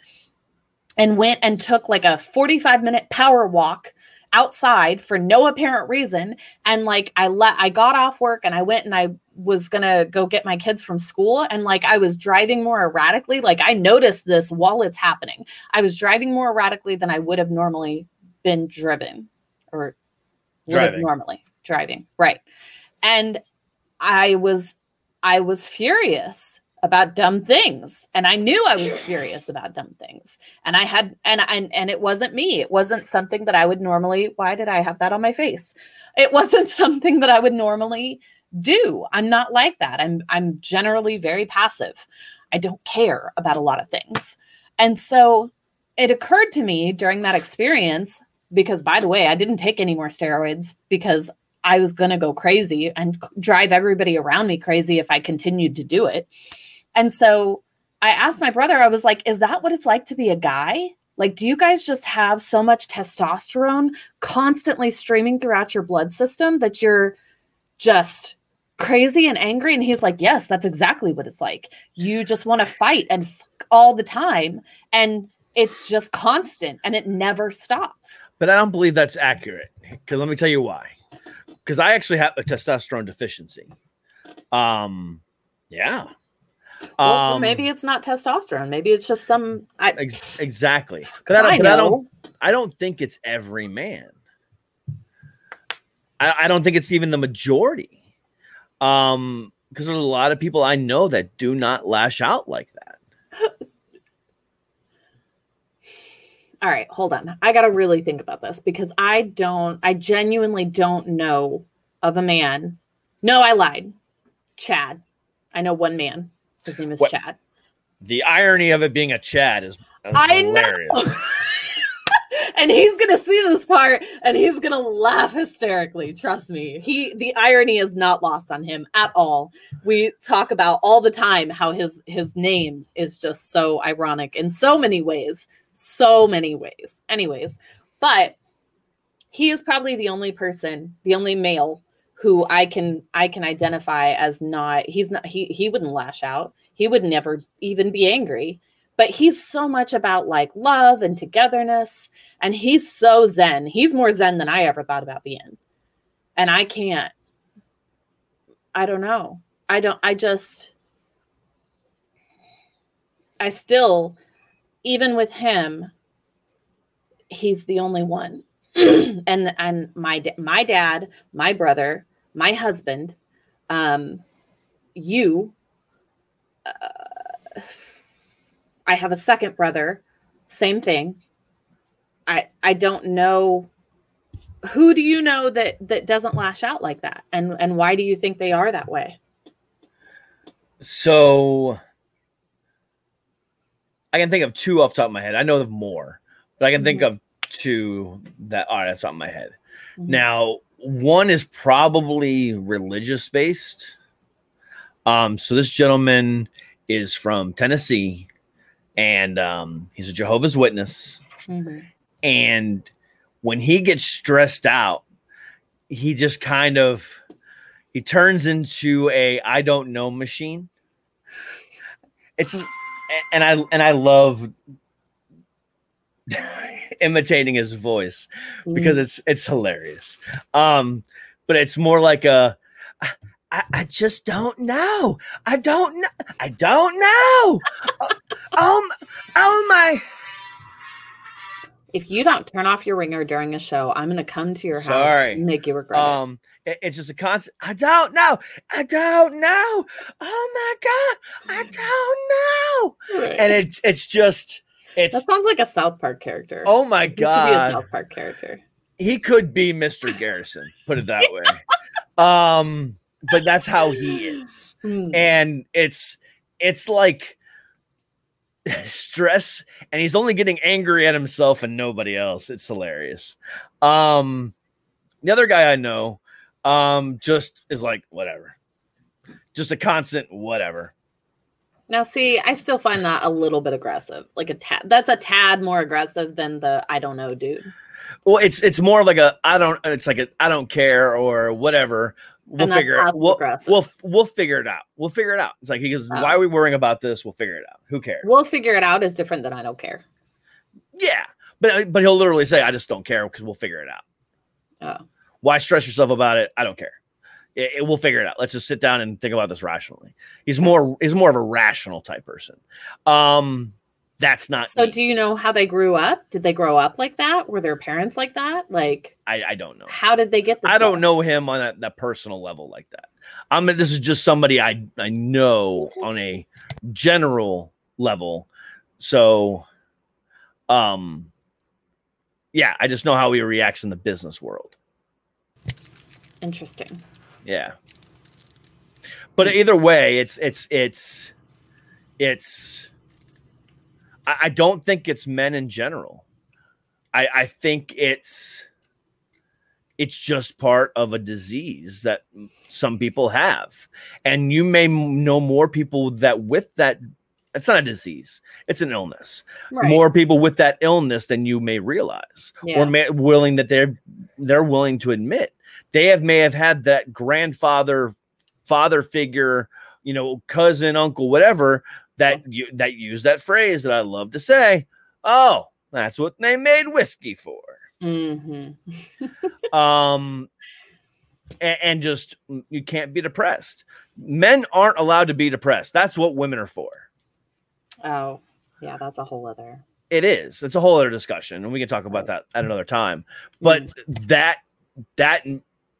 and went and took like a 45-minute power walk outside for no apparent reason. And like I got off work and I went and I was gonna go get my kids from school, and like I was driving more erratically. Like I noticed this while it's happening. I was driving more erratically than I would have normally been driven, or normally driving, right? And I was furious about dumb things, and I knew I was furious about dumb things, and I had and it wasn't me. It wasn't something that I would normally. Why did I have that on my face? It wasn't something that I would normally do. I'm not like that. I'm generally very passive. I don't care about a lot of things. And so it occurred to me during that experience, because by the way, I didn't take any more steroids because I was going to go crazy and drive everybody around me crazy if I continued to do it. And so I asked my brother, I was like, is that what it's like to be a guy? Like, do you guys just have so much testosterone constantly streaming throughout your blood system that you're just crazy and angry? And he's like, yes, that's exactly what it's like. You just want to fight and fuck all the time. And it's just constant and it never stops. But I don't believe that's accurate. Because let me tell you why. Because I actually have a testosterone deficiency. Yeah. Well, maybe it's not testosterone. Maybe it's just some. Exactly. But I don't think it's every man. I don't think it's even the majority. Because there's a lot of people I know that do not lash out like that. All right, hold on. I got to really think about this, because I genuinely don't know of a man. No, I lied. Chad. I know one man. His name is Chad. The irony of it being a Chad is hilarious. Know. And he's going to see this part and he's going to laugh hysterically. Trust me. The irony is not lost on him at all. We talk about all the time how his name is just so ironic in so many ways. So many ways. Anyways, but he is probably the only male who I can identify as he wouldn't lash out. He would never even be angry, but he's so much about like love and togetherness. And he's so zen. He's more zen than I ever thought about being. And I don't know. I still, even with him, he's the only one. and my dad, my brother, my husband, you, I have a second brother, same thing. I don't know. Who do you know that doesn't lash out like that? And why do you think they are that way? So I can think of 2 off the top of my head. I know of more, but I can think of 2 that are that's on my head. Mm-hmm. Now, one is probably religious based. So this gentleman is from Tennessee, and he's a Jehovah's Witness. Mm-hmm. And when he gets stressed out, he just he turns into a I don't know machine. And I love imitating his voice because it's hilarious. But it's more like I just don't know. I don't know. Oh my. If you don't turn off your ringer during a show, I'm going to come to your house and make you regret it. It's just a constant. I don't know. Oh my God. I don't know. Right. And it's just. That sounds like a South Park character. Oh my God. He should be a South Park character. He could be Mr. Garrison, put it that way. But that's how he is. And it's like stress, and he's only getting angry at himself and nobody else. It's hilarious. The other guy I know, just is like, whatever. Just a constant whatever. Now, see, I still find that a little bit aggressive. Like a tad. That's a tad more aggressive than the I don't know, dude. Well, it's more like I don't care or whatever. We'll figure it. We'll figure it out. We'll figure it out. It's like he goes, why are we worrying about this? We'll figure it out. Who cares? We'll figure it out is different than I don't care. Yeah, but he'll literally say, I just don't care because we'll figure it out. Oh. Why stress yourself about it? I don't care. We'll figure it out. Let's just sit down and think about this rationally. He's more of a rational type person. That's not. So do you know how they grew up? Did they grow up like that? Were their parents like that? Like, I don't know. How did they get this? I don't know him on that personal level like that. This is just somebody I know on a general level. So, yeah, I just know how he reacts in the business world. Interesting. Yeah. But either way, I don't think it's men in general. I think it's just part of a disease that some people have. And you may know more people that with that, it's not a disease, it's an illness. Right. More people with that illness than you may realize, or they're willing to admit. They may have had that grandfather, father figure, cousin, uncle, whatever, that use that phrase that I love to say. Oh, that's what they made whiskey for. Mm-hmm. And just, you can't be depressed. Men aren't allowed to be depressed. That's what women are for. Oh, yeah, that's a whole other. It is. It's a whole other discussion, and we can talk about that at another time. But that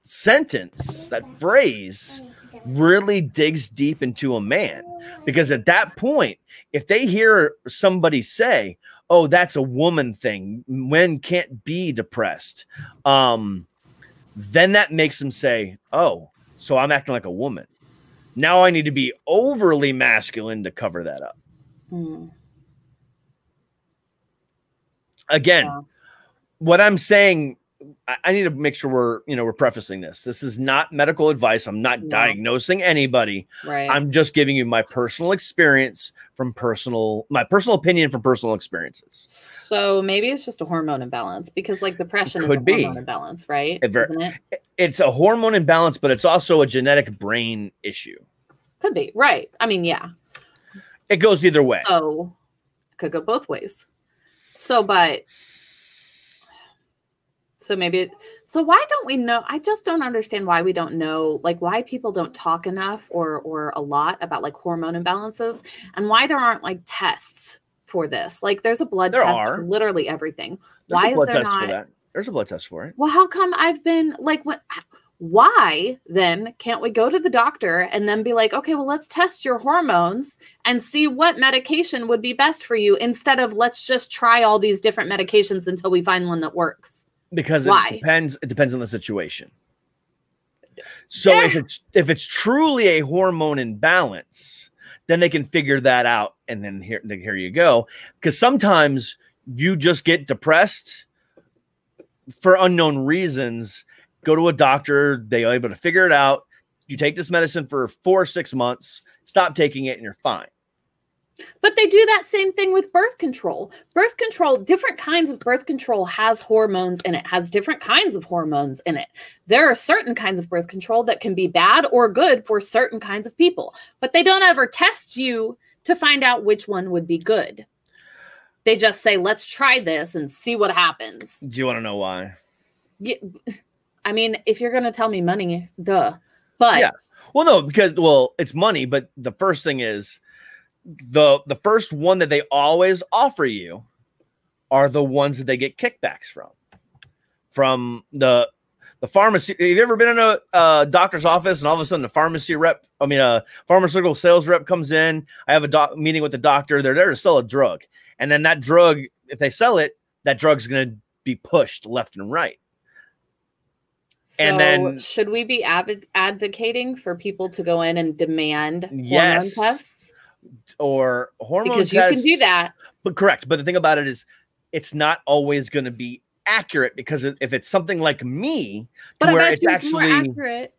sentence, that phrase, really digs deep into a man, because at that point, if they hear somebody say, oh, that's a woman thing, men can't be depressed, then that makes them say, oh, so I'm acting like a woman. Now I need to be overly masculine to cover that up. Again, what I'm saying, I need to make sure we're prefacing this. This is not medical advice. I'm not diagnosing anybody. Right. I'm just giving you my personal experience my personal opinion from personal experiences. So maybe it's just a hormone imbalance, because like depression is a hormone imbalance, right? Isn't it? It's a hormone imbalance, but it's also a genetic brain issue. Could be, right. I mean, yeah. It goes either way. So it could go both ways. So maybe, so why don't we know? I just don't understand why we don't know, like why people don't talk enough or a lot about like hormone imbalances, and why there aren't like tests for this. Like there's a blood test for literally everything. Why is there not? For that. There's a blood test for it. Well, how come I've been like, why then can't we go to the doctor and then be like, okay, well, let's test your hormones and see what medication would be best for you, instead of let's just try all these different medications until we find one that works? Because it depends on the situation. So if it's truly a hormone imbalance, then they can figure that out, and then here you go. Because sometimes you just get depressed for unknown reasons. Go to a doctor, they are able to figure it out. You take this medicine for 4 or 6 months, stop taking it, and you're fine. But they do that same thing with birth control. Birth control, different kinds of birth control has hormones in it, has different kinds of hormones in it. There are certain kinds of birth control that can be bad or good for certain kinds of people, but they don't ever test you to find out which one would be good. They just say, let's try this and see what happens. Do you want to know why? Yeah, I mean, if you're going to tell me money, duh. But yeah. Well, no, because, it's money, but the first thing is, the first one that they always offer you are the ones that they get kickbacks from the pharmacy. Have you ever been in a doctor's office and all of a sudden the pharmaceutical sales rep comes in? I have a meeting with the doctor. They're there to sell a drug. And then that drug, if they sell it, that drug's going to be pushed left and right. So and then, should we be advocating for people to go in and demand hormone tests? or hormone because tests. you can do that. But correct. But the thing about it is it's not always going to be accurate, because if it's something like me, but where I bet it's you actually it's more accurate.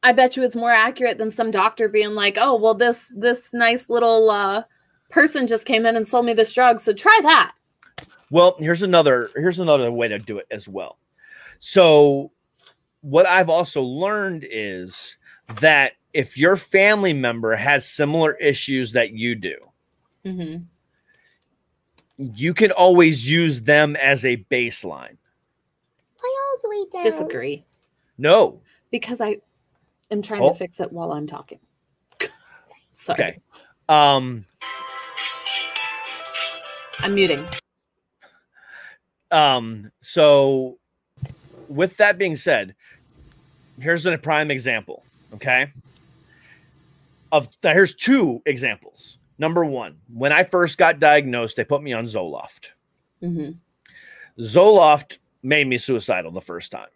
I bet you it's more accurate than some doctor being like, oh, well, this nice little person just came in and sold me this drug, so try that. Well, here's another way to do it as well. So what I've also learned is that if your family member has similar issues that you do, mm-hmm. You can always use them as a baseline. Play all the way down. Disagree. No. Because I am trying to fix it while I'm talking. Sorry. Okay. I'm muting. So with that being said, here's a prime example. Okay. Here's two examples. Number one, when I first got diagnosed, they put me on Zoloft. Mm-hmm. Zoloft made me suicidal the first time.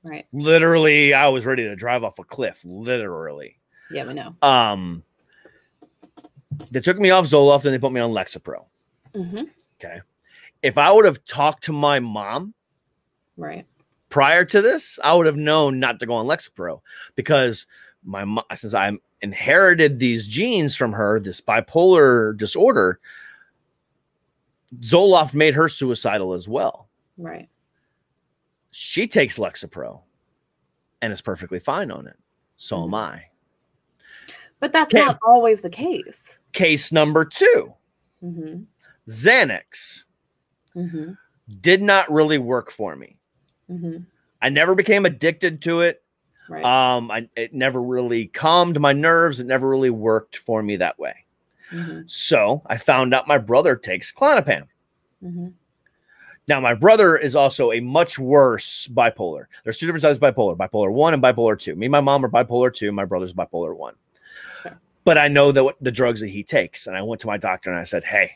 Right. Literally, I was ready to drive off a cliff. Literally. Yeah, we know. They took me off Zoloft and they put me on Lexapro. Mm-hmm. Okay. If I would have talked to my mom, right, prior to this, I would have known not to go on Lexapro, because my mom, since I inherited these genes from her, this bipolar disorder, Zoloft made her suicidal as well. Right. She takes Lexapro and is perfectly fine on it. So am I. But that's not always the case. Case number two, mm-hmm. Xanax mm-hmm. did not really work for me. Mm-hmm. I never became addicted to it. Right. It never really calmed my nerves. It never really worked for me that way. Mm-hmm. So I found out my brother takes Klonopin. Mm-hmm. Now, my brother is also a much worse bipolar. There's two different types of bipolar, bipolar 1 and bipolar 2. Me and my mom are bipolar 2. My brother's bipolar 1. Sure. But I know the drugs that he takes. And I went to my doctor and I said, hey,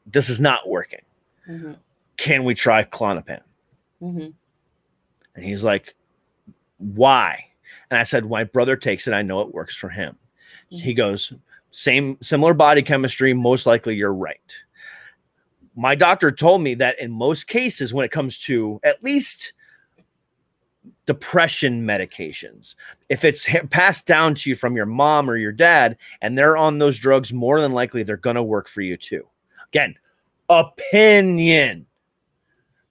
this is not working. Mm-hmm. Can we try Klonopin? Mm-hmm. And he's like, why? And I said, my brother takes it. I know it works for him. Mm-hmm. He goes, similar body chemistry. Most likely you're right. My doctor told me that in most cases, when it comes to at least depression medications, if it's passed down to you from your mom or your dad and they're on those drugs, more than likely they're going to work for you too. Again, opinion.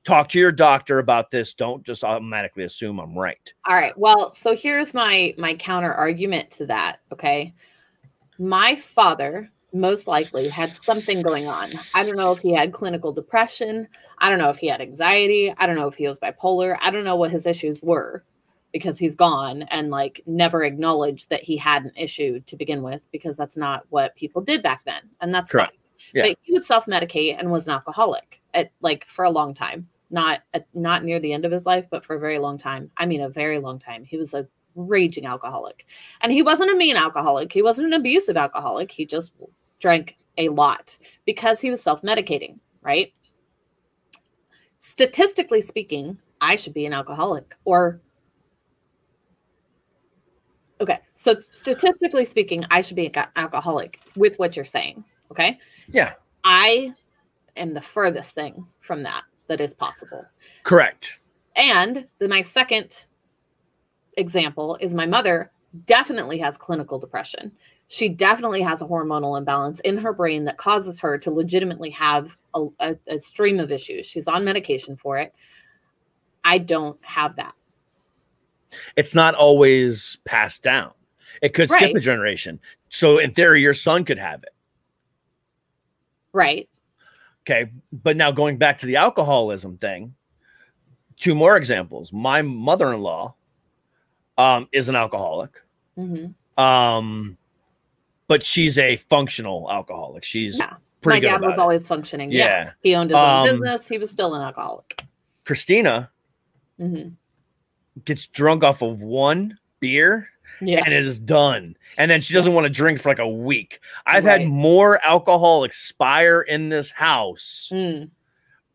Talk to your doctor about this. Don't just automatically assume I'm right. All right. Well, so here's my counter argument to that. Okay. My father most likely had something going on. I don't know if he had clinical depression. I don't know if he had anxiety. I don't know if he was bipolar. I don't know what his issues were, because he's gone and like never acknowledged that he had an issue to begin with, because that's not what people did back then. And that's correct. Yeah. But he would self-medicate and was an alcoholic for a long time. Not near the end of his life, but for a very long time. I mean, a very long time. He was a raging alcoholic. And he wasn't a mean alcoholic. He wasn't an abusive alcoholic. He just drank a lot because he was self-medicating, right? Statistically speaking, I should be an alcoholic. Okay, so statistically speaking, I should be an alcoholic with what you're saying, okay? Yeah. I am the furthest thing from that is possible. Correct. And my second example is my mother definitely has clinical depression. She definitely has a hormonal imbalance in her brain that causes her to legitimately have a stream of issues. She's on medication for it. I don't have that. It's not always passed down. It could skip a generation. So in theory, your son could have it. Right. Okay. But now going back to the alcoholism thing, two more examples. My mother-in-law is an alcoholic. Mm-hmm. But she's a functional alcoholic. She's pretty good. My dad was always functioning. Yeah. He owned his own business. He was still an alcoholic. Christina gets drunk off of one beer and it is done. And then she doesn't want to drink for like a week. I've had more alcohol expire in this house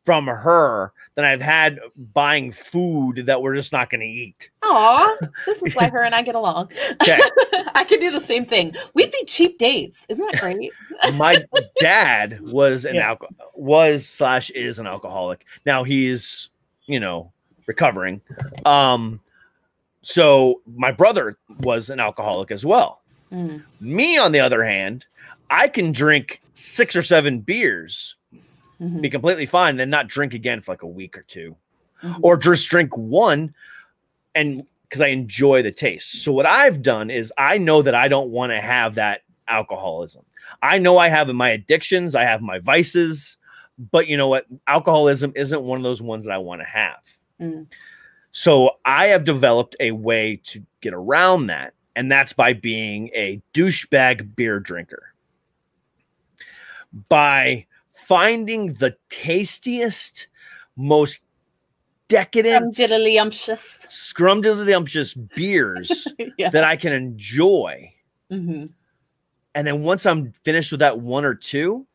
from her than I've had buying food that we're just not going to eat. Aw, this is why her and I get along. Okay. I could do the same thing. We'd be cheap dates. Isn't that great? My dad was an Yeah. is an alcoholic. Now he's, recovering. So my brother was an alcoholic as well. Mm. Me, on the other hand, I can drink 6 or 7 beers, Mhm. be completely fine, and then not drink again for like a week or 2, Mhm. or just drink one, and because I enjoy the taste. So what I've done is I know that I don't want to have that alcoholism. I know I have my addictions, I have my vices, but you know what? Alcoholism isn't one of those ones that I want to have. Mm. So I have developed a way to get around that, and that's by being a douchebag beer drinker. By finding the tastiest, most decadent, scrumdiddlyumptious beers Yeah. that I can enjoy. Mhm. And then once I'm finished with that 1 or 2,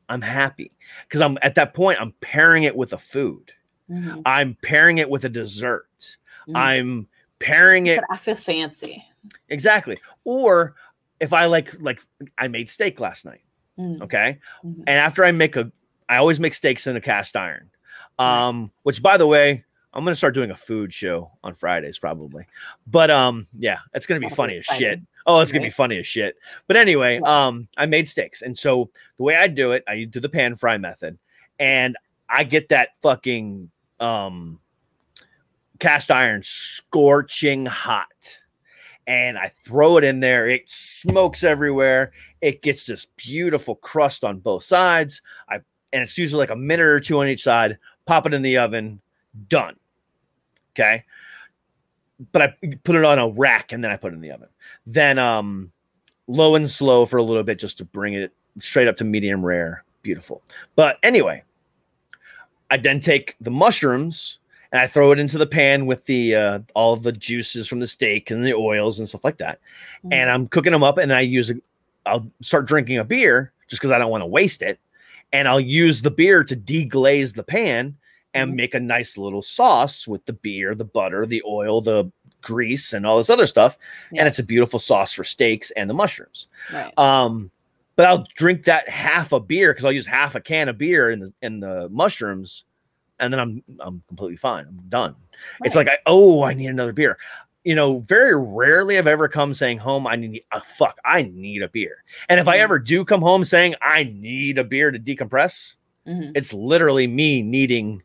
I'm happy, because I'm at that point, I'm pairing it with a food. Mhm. I'm pairing it with a dessert. Mm. I'm pairing it. But I feel fancy. Exactly. Or if I like I made steak last night. Mm. Okay. Mhm. And after I always make steaks in a cast iron. Which, by the way, I'm going to start doing a food show on Fridays probably. But yeah, it's going to be That'll funny be as exciting. shit. Oh, it's going to Right. be funny as shit. But anyway, Yeah. I made steaks. And so the way I do it, I do the pan fry method, and I get that fucking cast iron scorching hot, and I throw it in there. It smokes everywhere. It gets this beautiful crust on both sides. And it's usually like a minute or 2 on each side. Pop it in the oven. Done. Okay. But I put it on a rack and then I put it in the oven. Then low and slow for a little bit, just to bring it straight up to medium rare. Beautiful. But anyway, I then take the mushrooms and I throw it into the pan with the all the juices from the steak and the oils and stuff like that. Mm. And I'm cooking them up, and then I'll start drinking a beer just because I don't want to waste it. And I'll use the beer to deglaze the pan and Mhm. make a nice little sauce with the beer, the butter, the oil, the grease, and all this other stuff. Yeah. And it's a beautiful sauce for steaks and the mushrooms. Right. But I'll drink that half a beer, because I'll use half a can of beer in the mushrooms, and then I'm completely fine. I'm done. Right. It's like I need another beer. Very rarely I've ever come saying home, I need a beer. And if I Mhm. ever do come home saying I need a beer to decompress, Mhm. it's literally me needing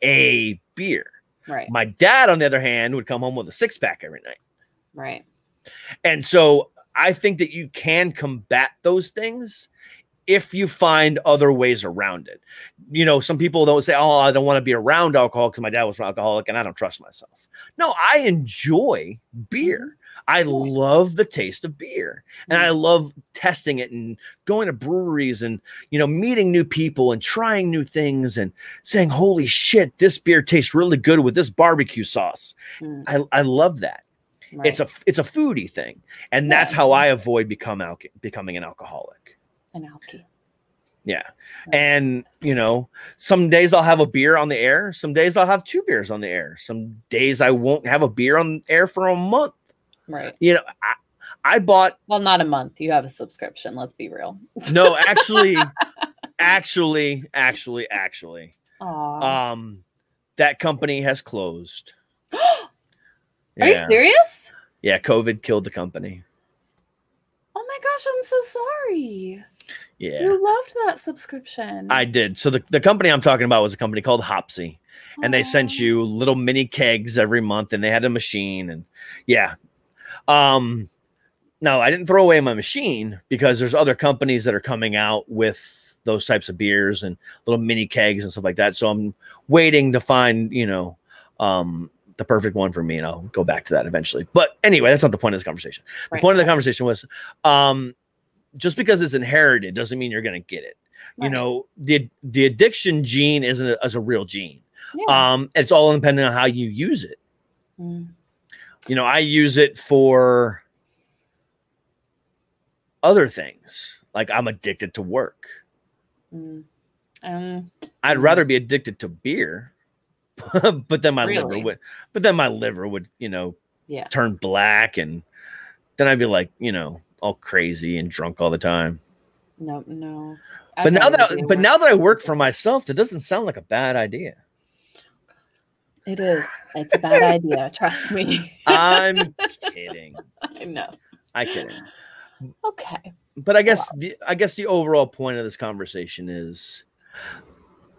a beer. Right. My dad, on the other hand, would come home with a 6-pack every night. Right. And so I think that you can combat those things if you find other ways around it. Some people don't say, oh, I don't want to be around alcohol because my dad was an alcoholic and I don't trust myself. No, I enjoy beer. I love the taste of beer, and I love testing it and going to breweries and, meeting new people and trying new things and saying, holy shit, this beer tastes really good with this barbecue sauce. Mm. I love that. Right. It's a foodie thing. And that's how I avoid becoming an alcoholic. An alky. Yeah. And, some days I'll have a beer on the air. Some days I'll have 2 beers on the air. Some days I won't have a beer on air for a month. Right. I bought. Well, not a month. You have a subscription. Let's be real. No, actually. Aww. That company has closed. Are you serious? Yeah. COVID killed the company. Oh my gosh, I'm so sorry. Yeah. You loved that subscription. I did. So the company I'm talking about was a company called Hopsy, and they sent you little mini kegs every month, and they had a machine, and yeah. Now I didn't throw away my machine because there's other companies that are coming out with those types of beers and little mini kegs and stuff like that. So I'm waiting to find, the perfect one for me, and I'll go back to that eventually. But anyway, that's not the point of this conversation. The point of the conversation was, just because it's inherited doesn't mean you're going to get it. Right. The addiction gene isn't a real gene. Yeah. It's all dependent on how you use it. Mm. I use it for other things. Like I'm addicted to work. I'd rather be addicted to beer. but then my Really? liver would, Yeah. turn black, and then I'd be like, all crazy and drunk all the time. No. But now that I work for myself, that doesn't sound like a bad idea. It is. It's a bad idea. Trust me. I'm kidding. I know. I'm kidding. Okay. But I guess the overall point of this conversation is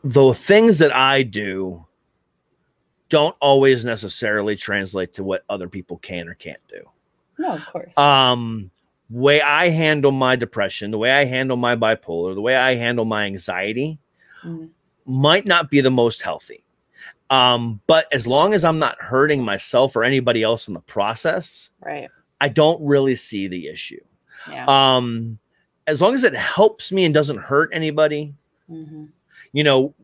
the things that I do don't always necessarily translate to what other people can or can't do. No, of course. Way I handle my depression, the way I handle my bipolar, the way I handle my anxiety might not be the most healthy. But as long as I'm not hurting myself or anybody else in the process, right, I don't really see the issue. Yeah. As long as it helps me and doesn't hurt anybody,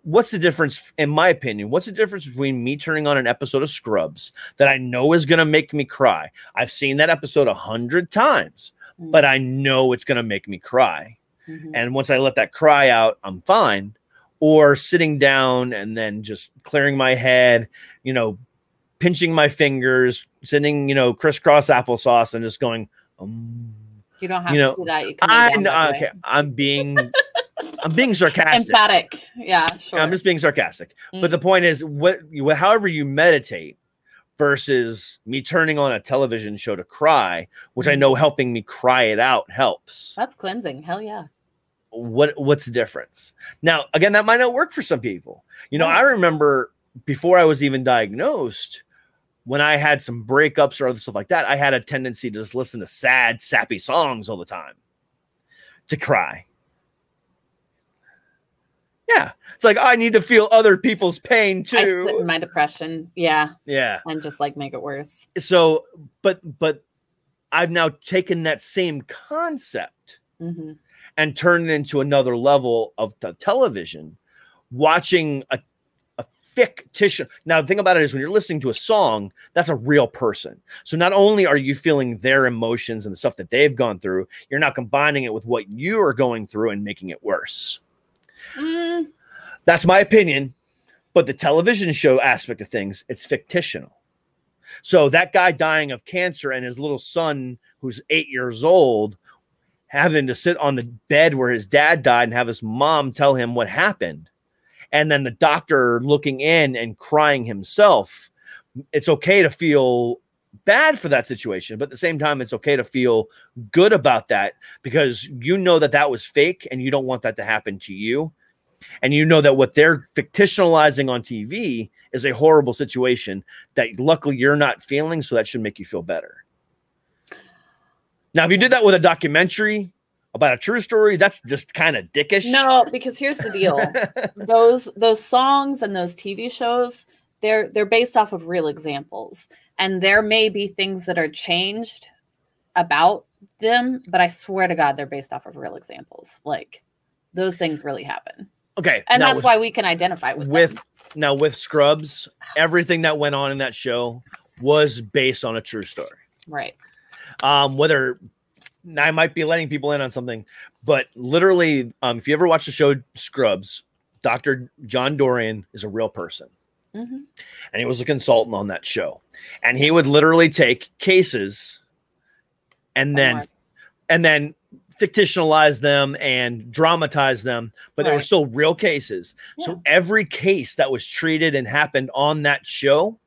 what's the difference, in my opinion? What's the difference between me turning on an episode of Scrubs that I know is going to make me cry? I've seen that episode 100 times, but I know it's going to make me cry. And once I let that cry out, I'm fine. Or sitting down and then just clearing my head, pinching my fingers, sitting, crisscross applesauce and just going, you don't have to do that. You can okay. I'm being sarcastic. Emphatic. Yeah, sure. I'm just being sarcastic. But the point is, however you meditate versus me turning on a television show to cry, which I know helping me cry it out helps. That's cleansing. Hell yeah. What's the difference? Now, again, that might not work for some people. I remember before I was even diagnosed, when I had some breakups or other stuff like that, I had a tendency to just listen to sad, sappy songs all the time to cry. Yeah. It's like, I need to feel other people's pain too. I sit in my depression. Yeah. Yeah. And just make it worse. So, but I've now taken that same concept and turned it into another level of the television, watching a fictitious. Now, the thing about it is when you're listening to a song, that's a real person. So not only are you feeling their emotions and the stuff that they've gone through, you're now combining it with what you are going through and making it worse. That's my opinion. But the television show aspect of things, it's fictional. So that guy dying of cancer and his little son, who's 8 years old, having to sit on the bed where his dad died and have his mom tell him what happened. And then the doctor looking in and crying himself. It's okay to feel bad for that situation, but at the same time, it's okay to feel good about that because that was fake and you don't want that to happen to you. And that what they're fictionalizing on TV is a horrible situation that luckily you're not feeling. So that should make you feel better. Now, if you did that with a documentary about a true story, that's just kind of dickish. No, because here's the deal. those songs and those TV shows, they're based off of real examples. And there may be things that are changed about them, but I swear to God, they're based off of real examples. Those things really happen. Okay. And that's why we can identify with them. Now with Scrubs, everything that went on in that show was based on a true story. Right. Whether I might be letting people in on something, but literally, if you ever watch the show Scrubs, Dr. John Dorian is a real person. And he was a consultant on that show. And he would literally take cases and then fictionalize them and dramatize them, but they were still real cases. Yeah. So every case that was treated and happened on that show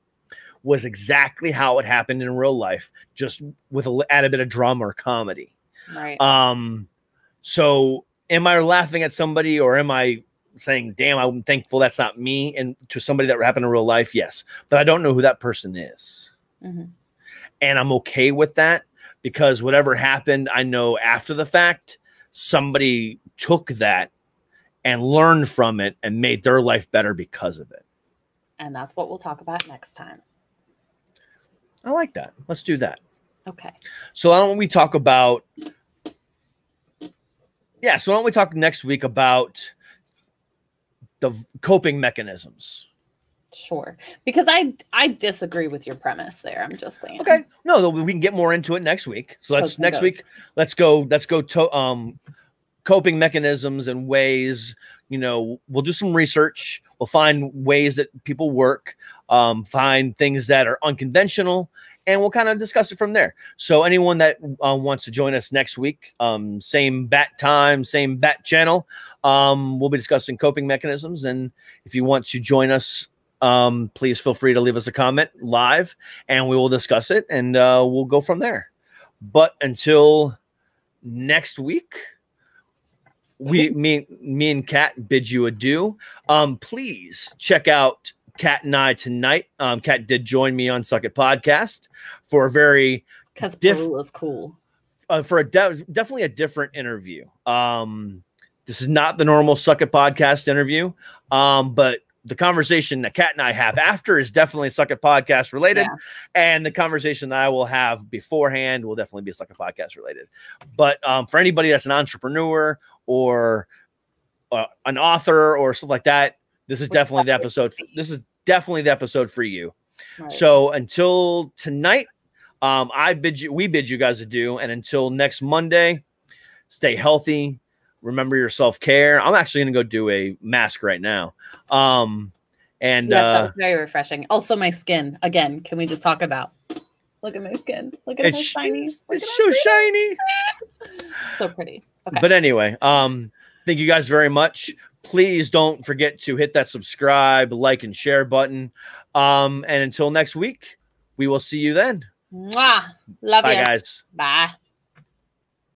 was exactly how it happened in real life, just with add a bit of drama or comedy. Right. So am I laughing at somebody or am I saying, damn, I'm thankful that's not me, and to somebody that happened in real life? Yes. But I don't know who that person is. And I'm okay with that because whatever happened, I know after the fact, somebody took that and learned from it and made their life better because of it. And that's what we'll talk about next time. I like that. Let's do that. Okay. So why don't we talk about, so why don't we talk next week about the coping mechanisms? Sure. Because I disagree with your premise there. I'm just saying. Okay. No, we can get more into it next week. So next week, let's go to coping mechanisms and ways. We'll do some research. We'll find ways that people work, find things that are unconventional, and we'll kind of discuss it from there. So anyone that wants to join us next week, same bat time, same bat channel, we'll be discussing coping mechanisms. And if you want to join us, please feel free to leave us a comment live, and we will discuss it, and we'll go from there. But until next week, me and Kat bid you adieu. Please check out Kat and I tonight. Kat did join me on Suck It Podcast for a very because was cool. For definitely a different interview. This is not the normal Suck It Podcast interview, but the conversation that Kat and I have after is definitely Suck It Podcast related, and the conversation that I will have beforehand will definitely be Suck It Podcast related. But for anybody that's an entrepreneur or an author or stuff like that, this is definitely the episode. This is definitely the episode for you. Right. So until tonight, we bid you guys adieu, and until next Monday, stay healthy. Remember your self-care. I'm actually going to go do a mask right now. And that was very refreshing. Also, my skin. Again, can we just talk about? Look at my skin. Look at how shiny. It's so shiny. So pretty. Okay. But anyway, thank you guys very much. Please don't forget to hit that subscribe, like, and share button. And until next week, we will see you then. Mwah. Love you. Bye, guys. Bye.